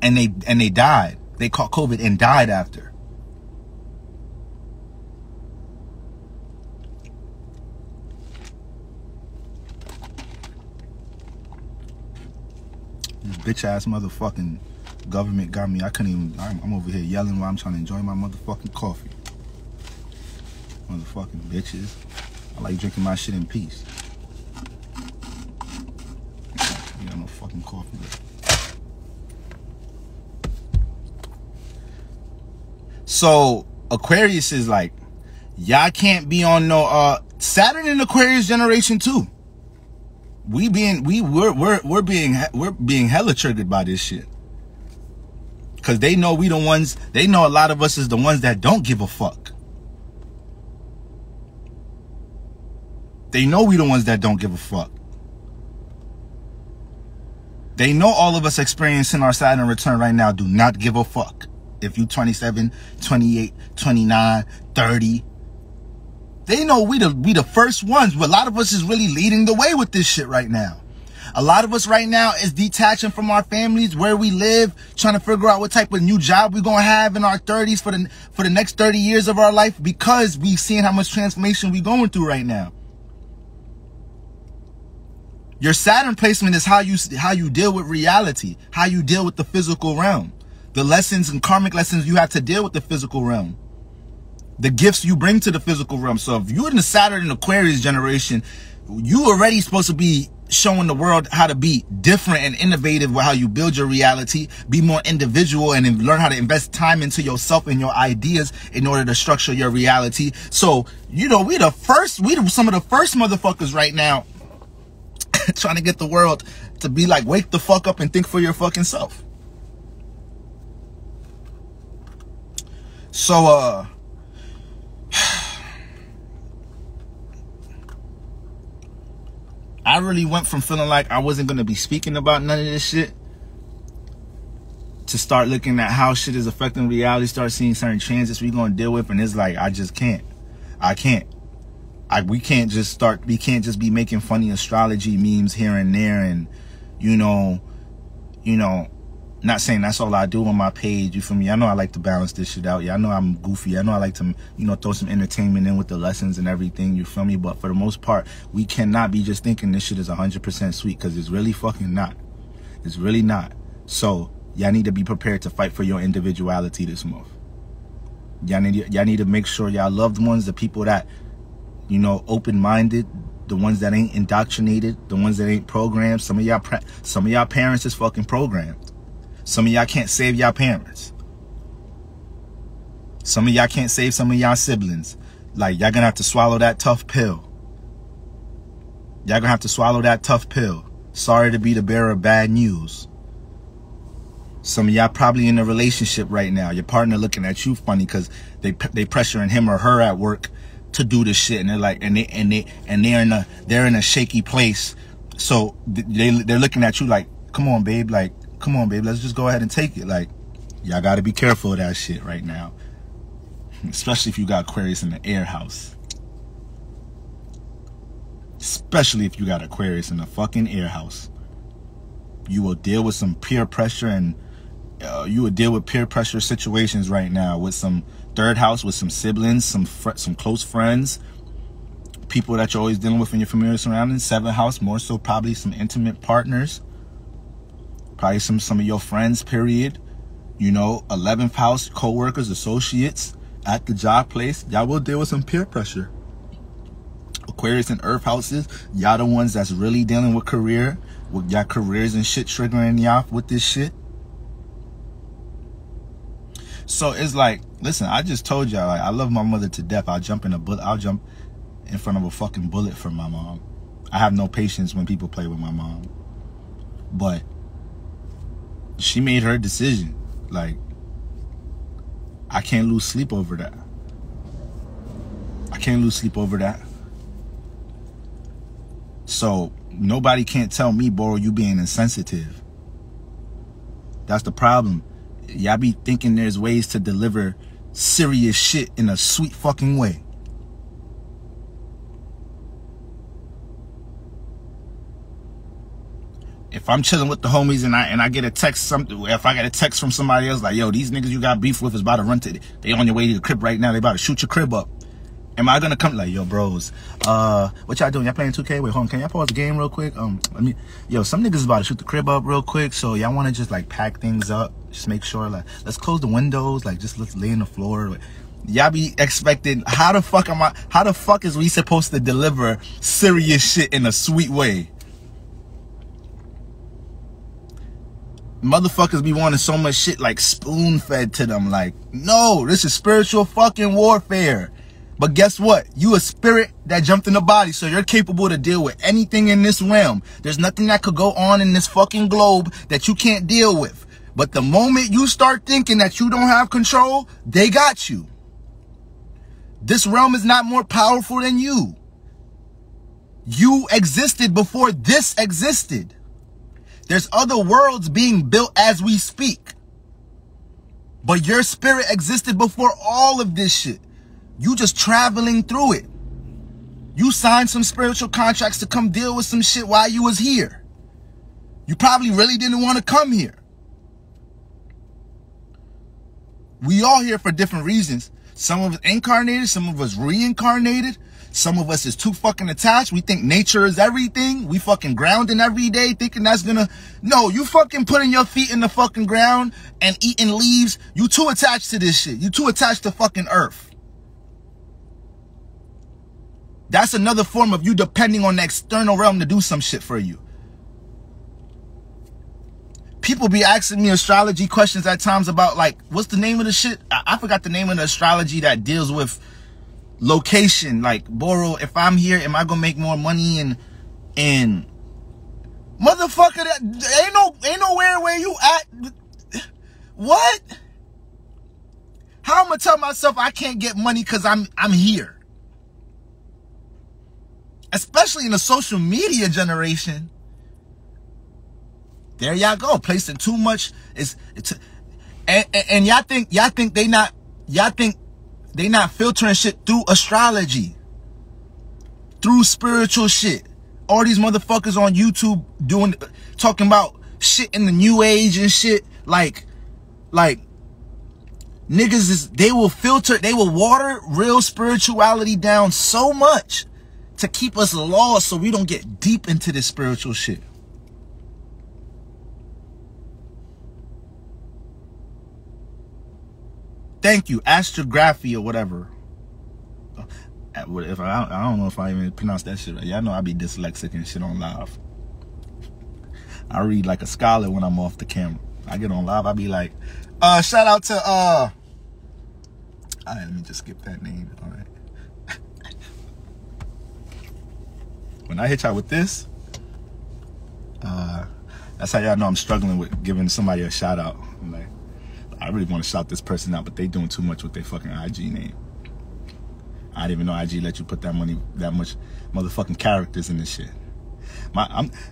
and they died. They caught COVID and died after. This bitch ass motherfucking government got me. I couldn't even. I'm over here yelling while I'm trying to enjoy my motherfucking coffee. Motherfucking bitches. I like drinking my shit in peace. You got no fucking coffee left. So Aquarius is like, y'all can't be on no Saturn in Aquarius generation too. We're being hella triggered by this shit. Cause they know we the ones, they know a lot of us is the ones that don't give a fuck. They know we the ones that don't give a fuck. They know all of us experiencing our Saturn return right now do not give a fuck. If you 27, 28, 29, 30. They know we the first ones. But a lot of us is really leading the way with this shit right now. A lot of us right now is detaching from our families, where we live, trying to figure out what type of new job we're going to have in our 30s for the next 30 years of our life, because we seeing how much transformation we're going through right now. Your Saturn placement is how you deal with reality, how you deal with the physical realm, the lessons and karmic lessons you have to deal with the physical realm, the gifts you bring to the physical realm. So if you're in the Saturn and Aquarius generation, you already supposed to be showing the world how to be different and innovative with how you build your reality, be more individual, and learn how to invest time into yourself and your ideas in order to structure your reality. So, you know, we some of the first motherfuckers right now trying to get the world to be like, wake the fuck up and think for your fucking self. So, I really went from feeling like I wasn't going to be speaking about none of this shit to start looking at how shit is affecting reality, start seeing certain transits we're going to deal with. And it's like, I just can't. We can't just be making funny astrology memes here and there. And, you know, not saying that's all I do on my page. You feel me? I know I like to balance this shit out. Yeah, I know I'm goofy. I know I like to, you know, throw some entertainment in with the lessons and everything. You feel me? But for the most part, we cannot be just thinking this shit is 100% sweet, because it's really fucking not. It's really not. So y'all need to be prepared to fight for your individuality this month. Y'all need to make sure y'all loved ones, the people that, you know, open-minded, the ones that ain't indoctrinated, the ones that ain't programmed. Some of y'all parents is fucking programmed. Some of y'all can't save y'all parents. Some of y'all can't save some of y'all siblings. Like, y'all gonna have to swallow that tough pill. Y'all gonna have to swallow that tough pill. Sorry to be the bearer of bad news. Some of y'all probably in a relationship right now. Your partner looking at you funny because they pressuring him or her at work to do this shit, and they're like, they're in a shaky place. So they're looking at you like, come on, babe, let's just go ahead and take it. Like, y'all got to be careful of that shit right now. Especially if you got Aquarius in the air house. Especially if you got Aquarius in the fucking air house. You will deal with some peer pressure, and you will deal with peer pressure situations right now with some third house, with some siblings, some close friends, people that you're always dealing with in your familiar surroundings. Seventh house, more so probably some intimate partners. Probably some of your friends, period. You know, 11th house, co-workers, associates at the job place. Y'all will deal with some peer pressure. Aquarius and Earth houses, y'all the ones that's really dealing with career, with y'all careers and shit triggering y'all with this shit. So it's like, listen, I just told y'all, like, I love my mother to death. I'll jump in front of a fucking bullet for my mom. I have no patience when people play with my mom. But she made her decision. Like, I can't lose sleep over that. I can't lose sleep over that. So nobody can't tell me, Boro, you being insensitive. That's the problem. Y'all be thinking there's ways to deliver serious shit in a sweet fucking way. If I'm chilling with the homies and I get a text, if I get a text from somebody else like, yo, these niggas you got beef with is about to run to, they on your way to the crib right now, they about to shoot your crib up. Am I gonna come like, yo, bros, what y'all doing? Y'all playing 2K? Wait, hold on, can y'all pause the game real quick? Some niggas is about to shoot the crib up real quick, so y'all wanna just like pack things up, just make sure, like, let's close the windows, like, just let's lay on the floor. Y'all be expecting, how the fuck is we supposed to deliver serious shit in a sweet way? Motherfuckers be wanting so much shit like spoon-fed to them. Like, no, this is spiritual fucking warfare. But guess what? You a spirit that jumped in the body, so you're capable to deal with anything in this realm. There's nothing that could go on in this fucking globe that you can't deal with. But the moment you start thinking that you don't have control, they got you. This realm is not more powerful than you. You existed before this existed. There's other worlds being built as we speak. But your spirit existed before all of this shit. You just traveling through it. You signed some spiritual contracts to come deal with some shit while you was here. You probably really didn't want to come here. We all here for different reasons. Some of us incarnated, some of us reincarnated. Some of us is too fucking attached. We think nature is everything. We fucking grounding every day thinking that's gonna... No, you fucking putting your feet in the fucking ground and eating leaves. You too attached to this shit. You too attached to fucking earth. That's another form of you depending on the external realm to do some shit for you. People be asking me astrology questions at times about, like, what's the name of the shit? I forgot the name of the astrology that deals with location. Like, Boro, if I'm here, am I gonna make more money? And motherfucker, that ain't nowhere where you at. What? How am I gonna tell myself I can't get money because I'm here? Especially in the social media generation. There y'all go, placing too much. And y'all think they not filtering shit through astrology, through spiritual shit. All these motherfuckers on YouTube talking about shit in the new age and shit. Like niggas they will water real spirituality down so much to keep us lost so we don't get deep into this spiritual shit. Thank you, astrography or whatever. If I don't know if I even pronounce that shit right. Y'all know I be dyslexic and shit on live. I read like a scholar when I'm off the camera. I get on live, I be like, shout out to all right, let me just skip that name. All right. When I hit y'all with this, that's how y'all know I'm struggling with giving somebody a shout out. I'm like, I really want to shout this person out, but they doing too much with their fucking IG name. I didn't even know IG let you put that much motherfucking characters in this shit.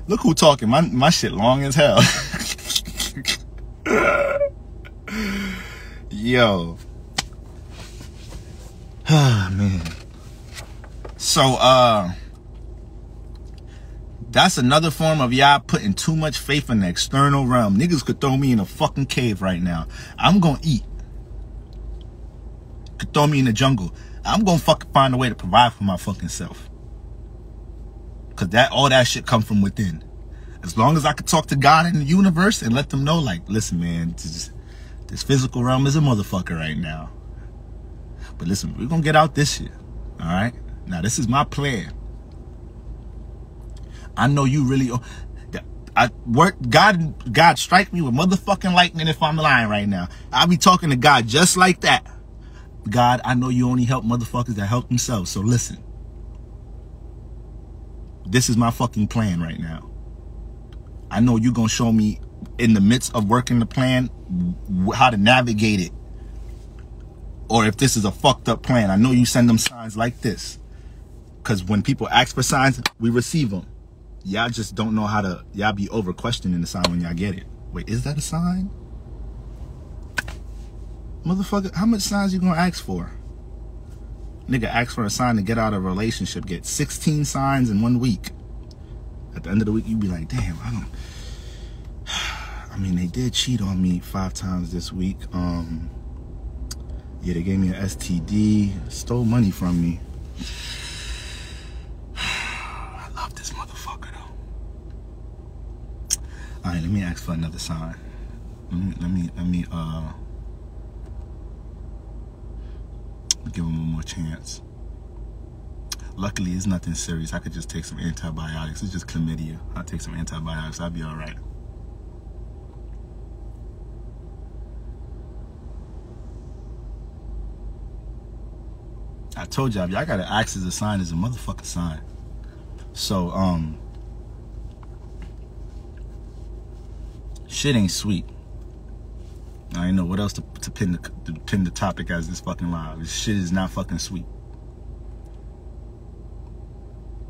Look who talking. My shit long as hell. Yo. Ah, man. So, that's another form of y'all putting too much faith in the external realm. Niggas could throw me in a fucking cave right now. I'm gonna eat. Could throw me in the jungle. I'm gonna fucking find a way to provide for my fucking self. Cause all that shit come from within. As long as I could talk to God in the universe and let them know, like, listen, man, this physical realm is a motherfucker right now. But listen, we're gonna get out this shit. All right? Now, this is my plan. I know you really... God strike me with motherfucking lightning if I'm lying right now. I'll be talking to God just like that. God, I know you only help motherfuckers that help themselves. So listen. This is my fucking plan right now. I know you're going to show me in the midst of working the plan how to navigate it. Or if this is a fucked up plan. I know you send them signs like this. Because when people ask for signs, we receive them. Y'all just don't know how to... Y'all be over questioning the sign when y'all get it. Wait, is that a sign? Motherfucker, how much signs you gonna ask for? Nigga ask for a sign to get out of a relationship. Get 16 signs in 1 week. At the end of the week, you be like, damn, I mean, they did cheat on me 5 times this week. Yeah, they gave me an STD. Stole money from me. All right, let me ask for another sign. Let me give him one more chance. Luckily, it's nothing serious. I could just take some antibiotics. It's just chlamydia. I'll take some antibiotics. I'll be all right. I told y'all, y'all gotta ask as a sign is a motherfucking sign. So, shit ain't sweet. I ain't know what else to pin the topic as this fucking live. This shit is not fucking sweet.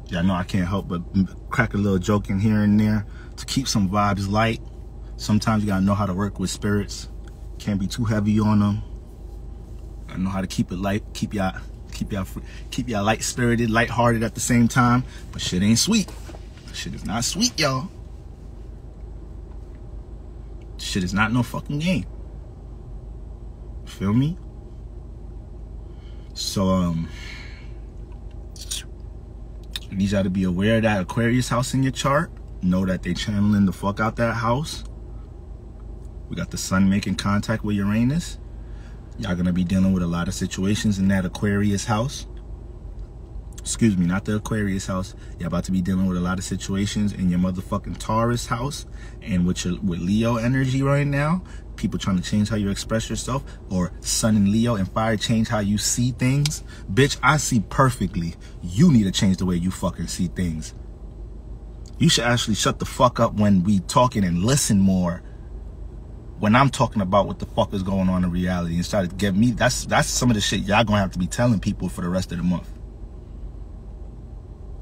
Y'all know I can't help but crack a little joke in here and there to keep some vibes light. Sometimes you gotta know how to work with spirits. Can't be too heavy on them. I know how to keep it light, keep y'all light spirited, light hearted at the same time. But shit ain't sweet. Shit is not sweet, y'all. Shit is not no fucking game. Feel me? So I need y'all to be aware of that Aquarius house in your chart. Know that they channeling the fuck out that house. We got the sun making contact with Uranus. Y'all gonna be dealing with a lot of situations in that Aquarius house. Excuse me, not the Aquarius house. Y'all about to be dealing with a lot of situations in your motherfucking Taurus house and with Leo energy right now. People trying to change how you express yourself, or sun and Leo and fire change how you see things. Bitch, I see perfectly. You need to change the way you fucking see things. You should actually shut the fuck up when we talking and listen more when I'm talking about what the fuck is going on in reality, and try to get me. That's some of the shit y'all gonna have to be telling people for the rest of the month.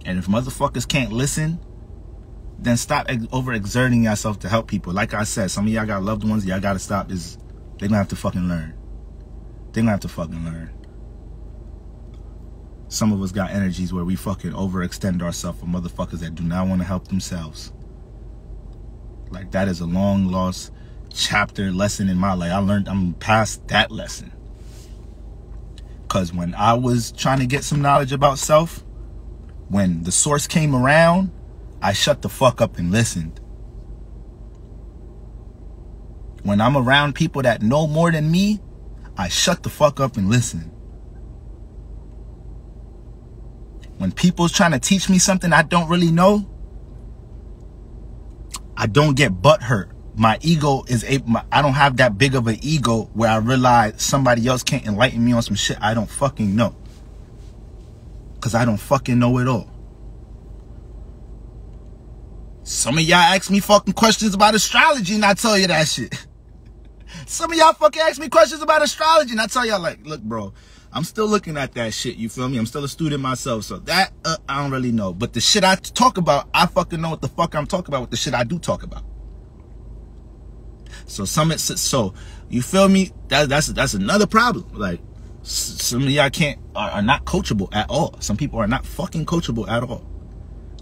And if motherfuckers can't listen, then stop overexerting yourself to help people. Like I said, some of y'all got loved ones. Y'all gotta stop this. They gonna have to fucking learn. They gonna have to fucking learn. Some of us got energies where we fucking overextend ourselves for motherfuckers that do not want to help themselves. Like, that is a long lost chapter lesson in my life. I'm past that lesson. Because when I was trying to get some knowledge about self, when the source came around, I shut the fuck up and listened. When I'm around people that know more than me, I shut the fuck up and listen. When people's trying to teach me something I don't really know, I don't get butthurt. My ego is I don't have that big of an ego where I realize somebody else can't enlighten me on some shit I don't fucking know. Because I don't fucking know it all. Some of y'all ask me fucking questions about astrology and I tell you that shit. Some of y'all fucking ask me questions about astrology and I tell y'all, like, look, bro, I'm still looking at that shit, you feel me? I'm still a student myself, so that, I don't really know. But the shit I talk about, I fucking know what the fuck I'm talking about with the shit I do talk about. So so you feel me? That's another problem. Like, some of y'all are not coachable at all. Some people are not fucking coachable at all.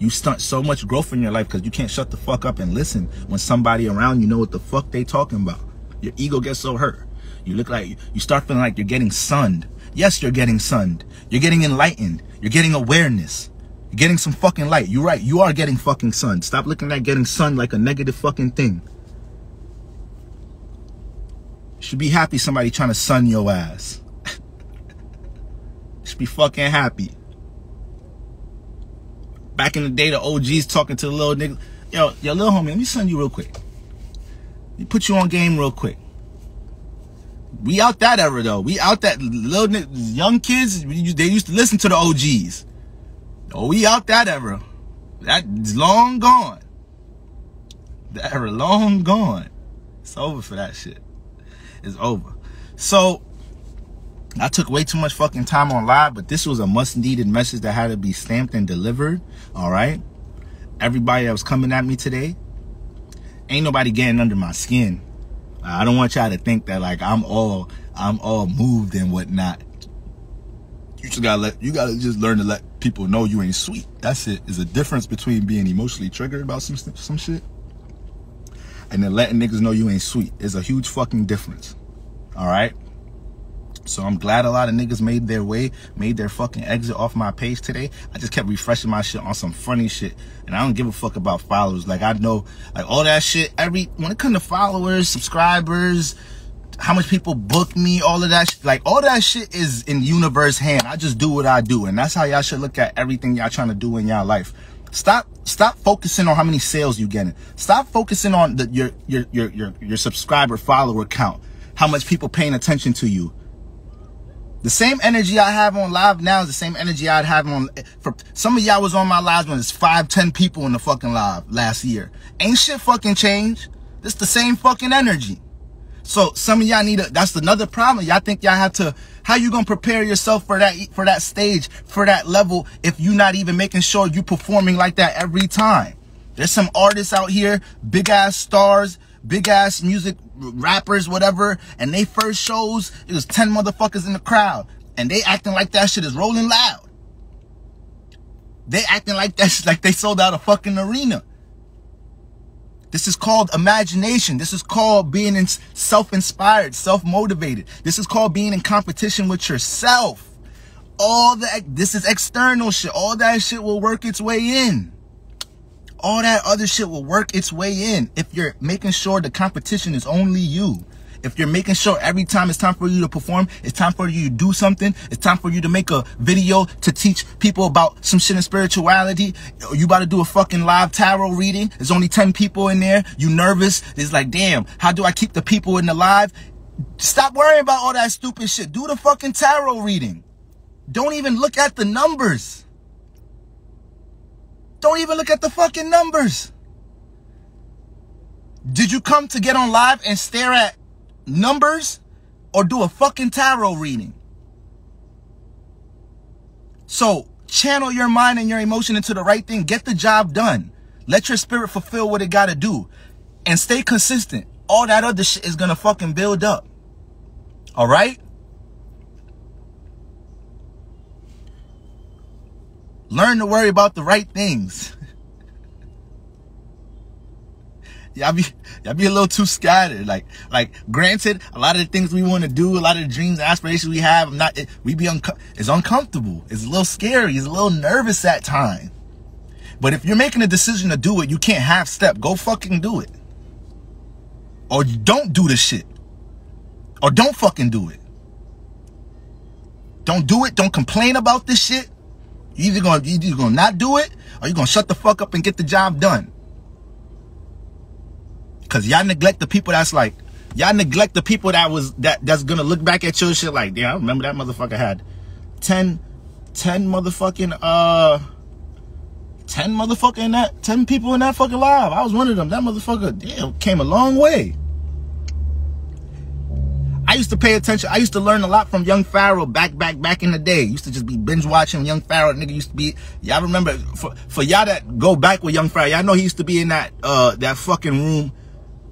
You stunt so much growth in your life because you can't shut the fuck up and listen when somebody around you know what the fuck they talking about. Your ego gets so hurt. You look like, you start feeling like you're getting sunned. Yes, you're getting sunned. You're getting enlightened. You're getting awareness. You're getting some fucking light. You're right. You are getting fucking sunned. Stop looking at getting sunned like a negative fucking thing. You should be happy somebody trying to sun your ass. You should be fucking happy. Back in the day, the OGs talking to the little nigga. Yo, little homie, let me sun you real quick. Let me put you on game real quick. We out that era, though. We out that little young kids. They used to listen to the OGs. Oh, we out that era. That's long gone. That era long gone. It's over for that shit. It's over. So I took way too much fucking time on live, but this was a much-needed message that had to be stamped and delivered. All right. Everybody that was coming at me today, ain't nobody getting under my skin. I don't want y'all to think that like I'm all moved and whatnot. You gotta just learn to let people know you ain't sweet. That's it. There's a difference between being emotionally triggered about some shit and then letting niggas know you ain't sweet. There's a huge fucking difference. All right. So I'm glad a lot of niggas made their fucking exit off my page today. I just kept refreshing my shit on some funny shit. And I don't give a fuck about followers. Like, I know, like, all that shit, when it comes to followers, subscribers, how much people book me, all of that shit, like, all that shit is in universe hand. I just do what I do. And that's how y'all should look at everything y'all trying to do in y'all life. Stop focusing on how many sales you getting. Stop focusing on your subscriber follower count. How much people paying attention to you. The same energy I have on live now is the same energy I'd have on, for some of y'all was on my lives when it's 5-10 people in the fucking live last year. Ain't shit fucking changed. It's the same fucking energy. So some of y'all that's another problem. Y'all think y'all have to, how you gonna prepare yourself for that stage, for that level, if you not even making sure you performing like that every time? There's some artists out here, big ass stars, big ass music rappers, whatever, and they first shows, it was 10 motherfuckers in the crowd, and they acting like that shit is rolling loud. They acting like that shit, like they sold out a fucking arena. This is called imagination. This is called being self-inspired, self-motivated. This is called being in competition with yourself. This is external shit. All that shit will work its way in. All that other shit will work its way in. If you're making sure the competition is only you. If you're making sure every time it's time for you to perform, it's time for you to do something, it's time for you to make a video to teach people about some shit in spirituality, you about to do a fucking live tarot reading, there's only 10 people in there, you nervous, it's like, damn, how do I keep the people in the live? Stop worrying about all that stupid shit. Do the fucking tarot reading. Don't even look at the numbers. Don't even look at the fucking numbers. Did you come to get on live and stare at numbers or do a fucking tarot reading? So channel your mind and your emotion into the right thing. Get the job done. Let your spirit fulfill what it got to do and stay consistent. All that other shit is going to fucking build up. All right? Learn to worry about the right things. Y'all be a little too scattered. Like granted, a lot of the things we want to do, a lot of the dreams and aspirations we have, it's uncomfortable. It's a little scary. It's a little nervous at times. But if you're making a decision to do it, you can't half step. Go fucking do it. Or don't do the shit. Or don't fucking do it. Don't do it. Don't complain about this shit. You're either gonna not do it, or you're gonna shut the fuck up and get the job done. Cause y'all neglect the people that's like, y'all neglect the people that's gonna look back at your shit like, yeah, I remember that motherfucker had 10 people in that fucking live. I was one of them. That motherfucker, damn, came a long way. I used to pay attention. I used to learn a lot from Young Pharaoh back in the day. Used to just be binge watching Young Pharaoh. Nigga used to be, y'all remember, for y'all that go back with Young Pharaoh, y'all know he used to be in that fucking room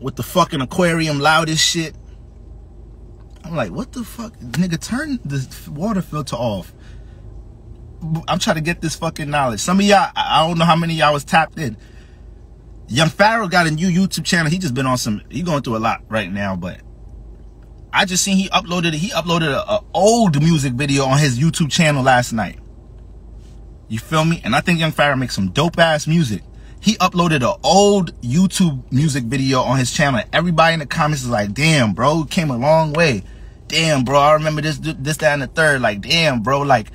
with the fucking aquarium loud as shit. I'm like, what the fuck? Nigga, turn the water filter off. I'm trying to get this fucking knowledge. Some of y'all, I don't know how many of y'all was tapped in. Young Pharaoh got a new YouTube channel. He just been on he going through a lot right now, but I just seen he uploaded an old music video on his YouTube channel last night. You feel me? And I think Young Pharaoh makes some dope ass music. He uploaded an old YouTube music video on his channel. And everybody in the comments is like, damn, bro, came a long way. Damn, bro, I remember this, that, and the third. Like, damn, bro, like,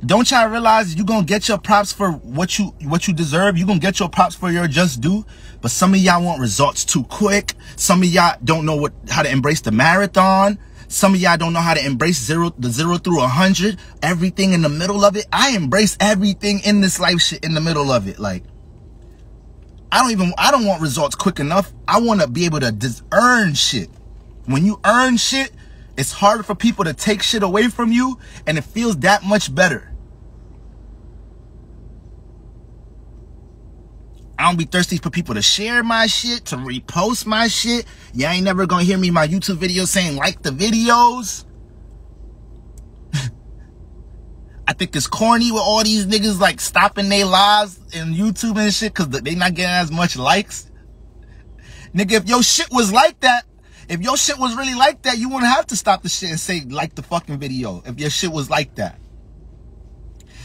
don't y'all realize you gonna get your props for what you deserve? You gonna get your props for your just due? But some of y'all want results too quick. Some of y'all don't know how to embrace the marathon. Some of y'all don't know how to embrace the 0 through 100. Everything in the middle of it. I embrace everything in this life shit in the middle of it. Like, I don't want results quick enough. I want to be able to earn shit. When you earn shit, it's harder for people to take shit away from you, and it feels that much better. I don't be thirsty for people to share my shit, to repost my shit. Y'all ain't never gonna hear me in my YouTube videos saying like the videos. I think it's corny with all these niggas like stopping their lives in YouTube and shit because they not getting as much likes. Nigga, if your shit was like that, if your shit was really like that, you wouldn't have to stop the shit and say like the fucking video if your shit was like that.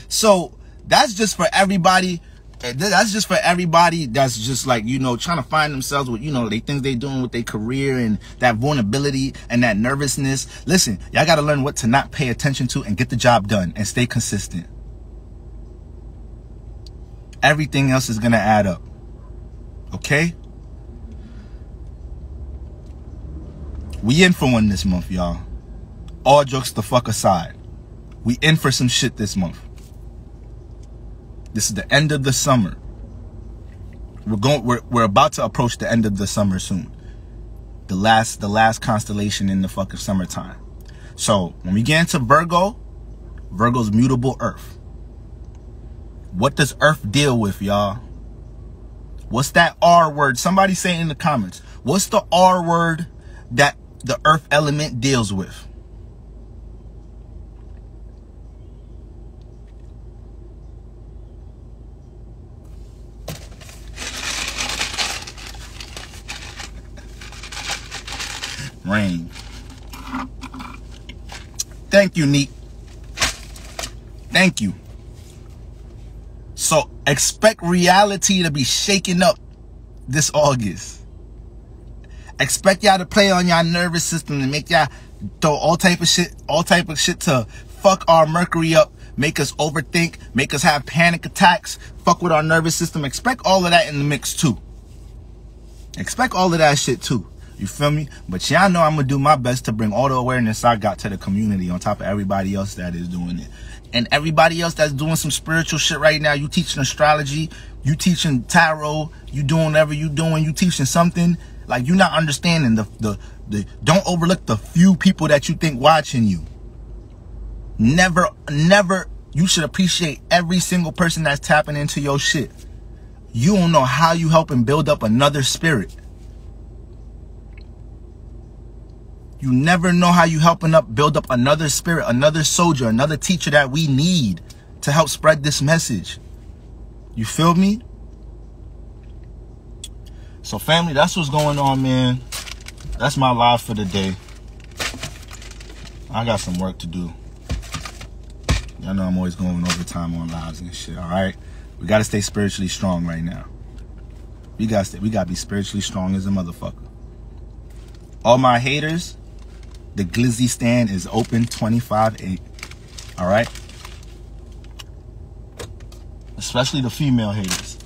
So that's just for everybody. That's just for everybody that's just like, you know, trying to find themselves with, you know, they things they doing with their career and that vulnerability and that nervousness. Listen, y'all got to learn what to not pay attention to and get the job done and stay consistent. Everything else is going to add up. Okay? We in for one this month, y'all. All jokes the fuck aside. We in for some shit this month. This is the end of the summer. We're about to approach the end of the summer soon. The last constellation in the fucking summertime. So when we get into Virgo, Virgo's mutable Earth. What does Earth deal with, y'all? What's that R word? Somebody say in the comments. What's the R word that the Earth element deals with? Rain. Thank you, Neat. Thank you. So expect reality to be shaken up this August. Expect y'all to play on y'all nervous system and make y'all throw all type of shit to fuck our Mercury up, make us overthink, make us have panic attacks, fuck with our nervous system. Expect all of that in the mix too. Expect all of that shit too. You feel me? But y'all know I'm gonna do my best to bring all the awareness I got to the community on top of everybody else that is doing it. And everybody else that's doing some spiritual shit right now, you teaching astrology, you teaching tarot, you doing whatever you doing, you teaching something. Like, you're not understanding the don't overlook the few people that you think watching you. Never, you should appreciate every single person that's tapping into your shit. You don't know how you helping build up another spirit. You never know how you helping build up another spirit, another soldier, another teacher that we need to help spread this message. You feel me? So family, that's what's going on, man. That's my live for the day. I got some work to do. Y'all know I'm always going overtime on lives and shit, all right? We got to stay spiritually strong right now. We got to be spiritually strong as a motherfucker. All my haters, the glizzy stand is open 25/8, all right? Especially the female haters.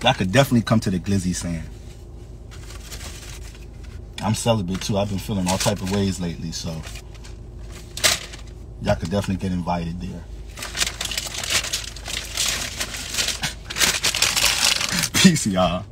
Y'all could definitely come to the glizzy stand. I'm celibate too. I've been feeling all type of ways lately, so y'all could definitely get invited there. Peace, y'all.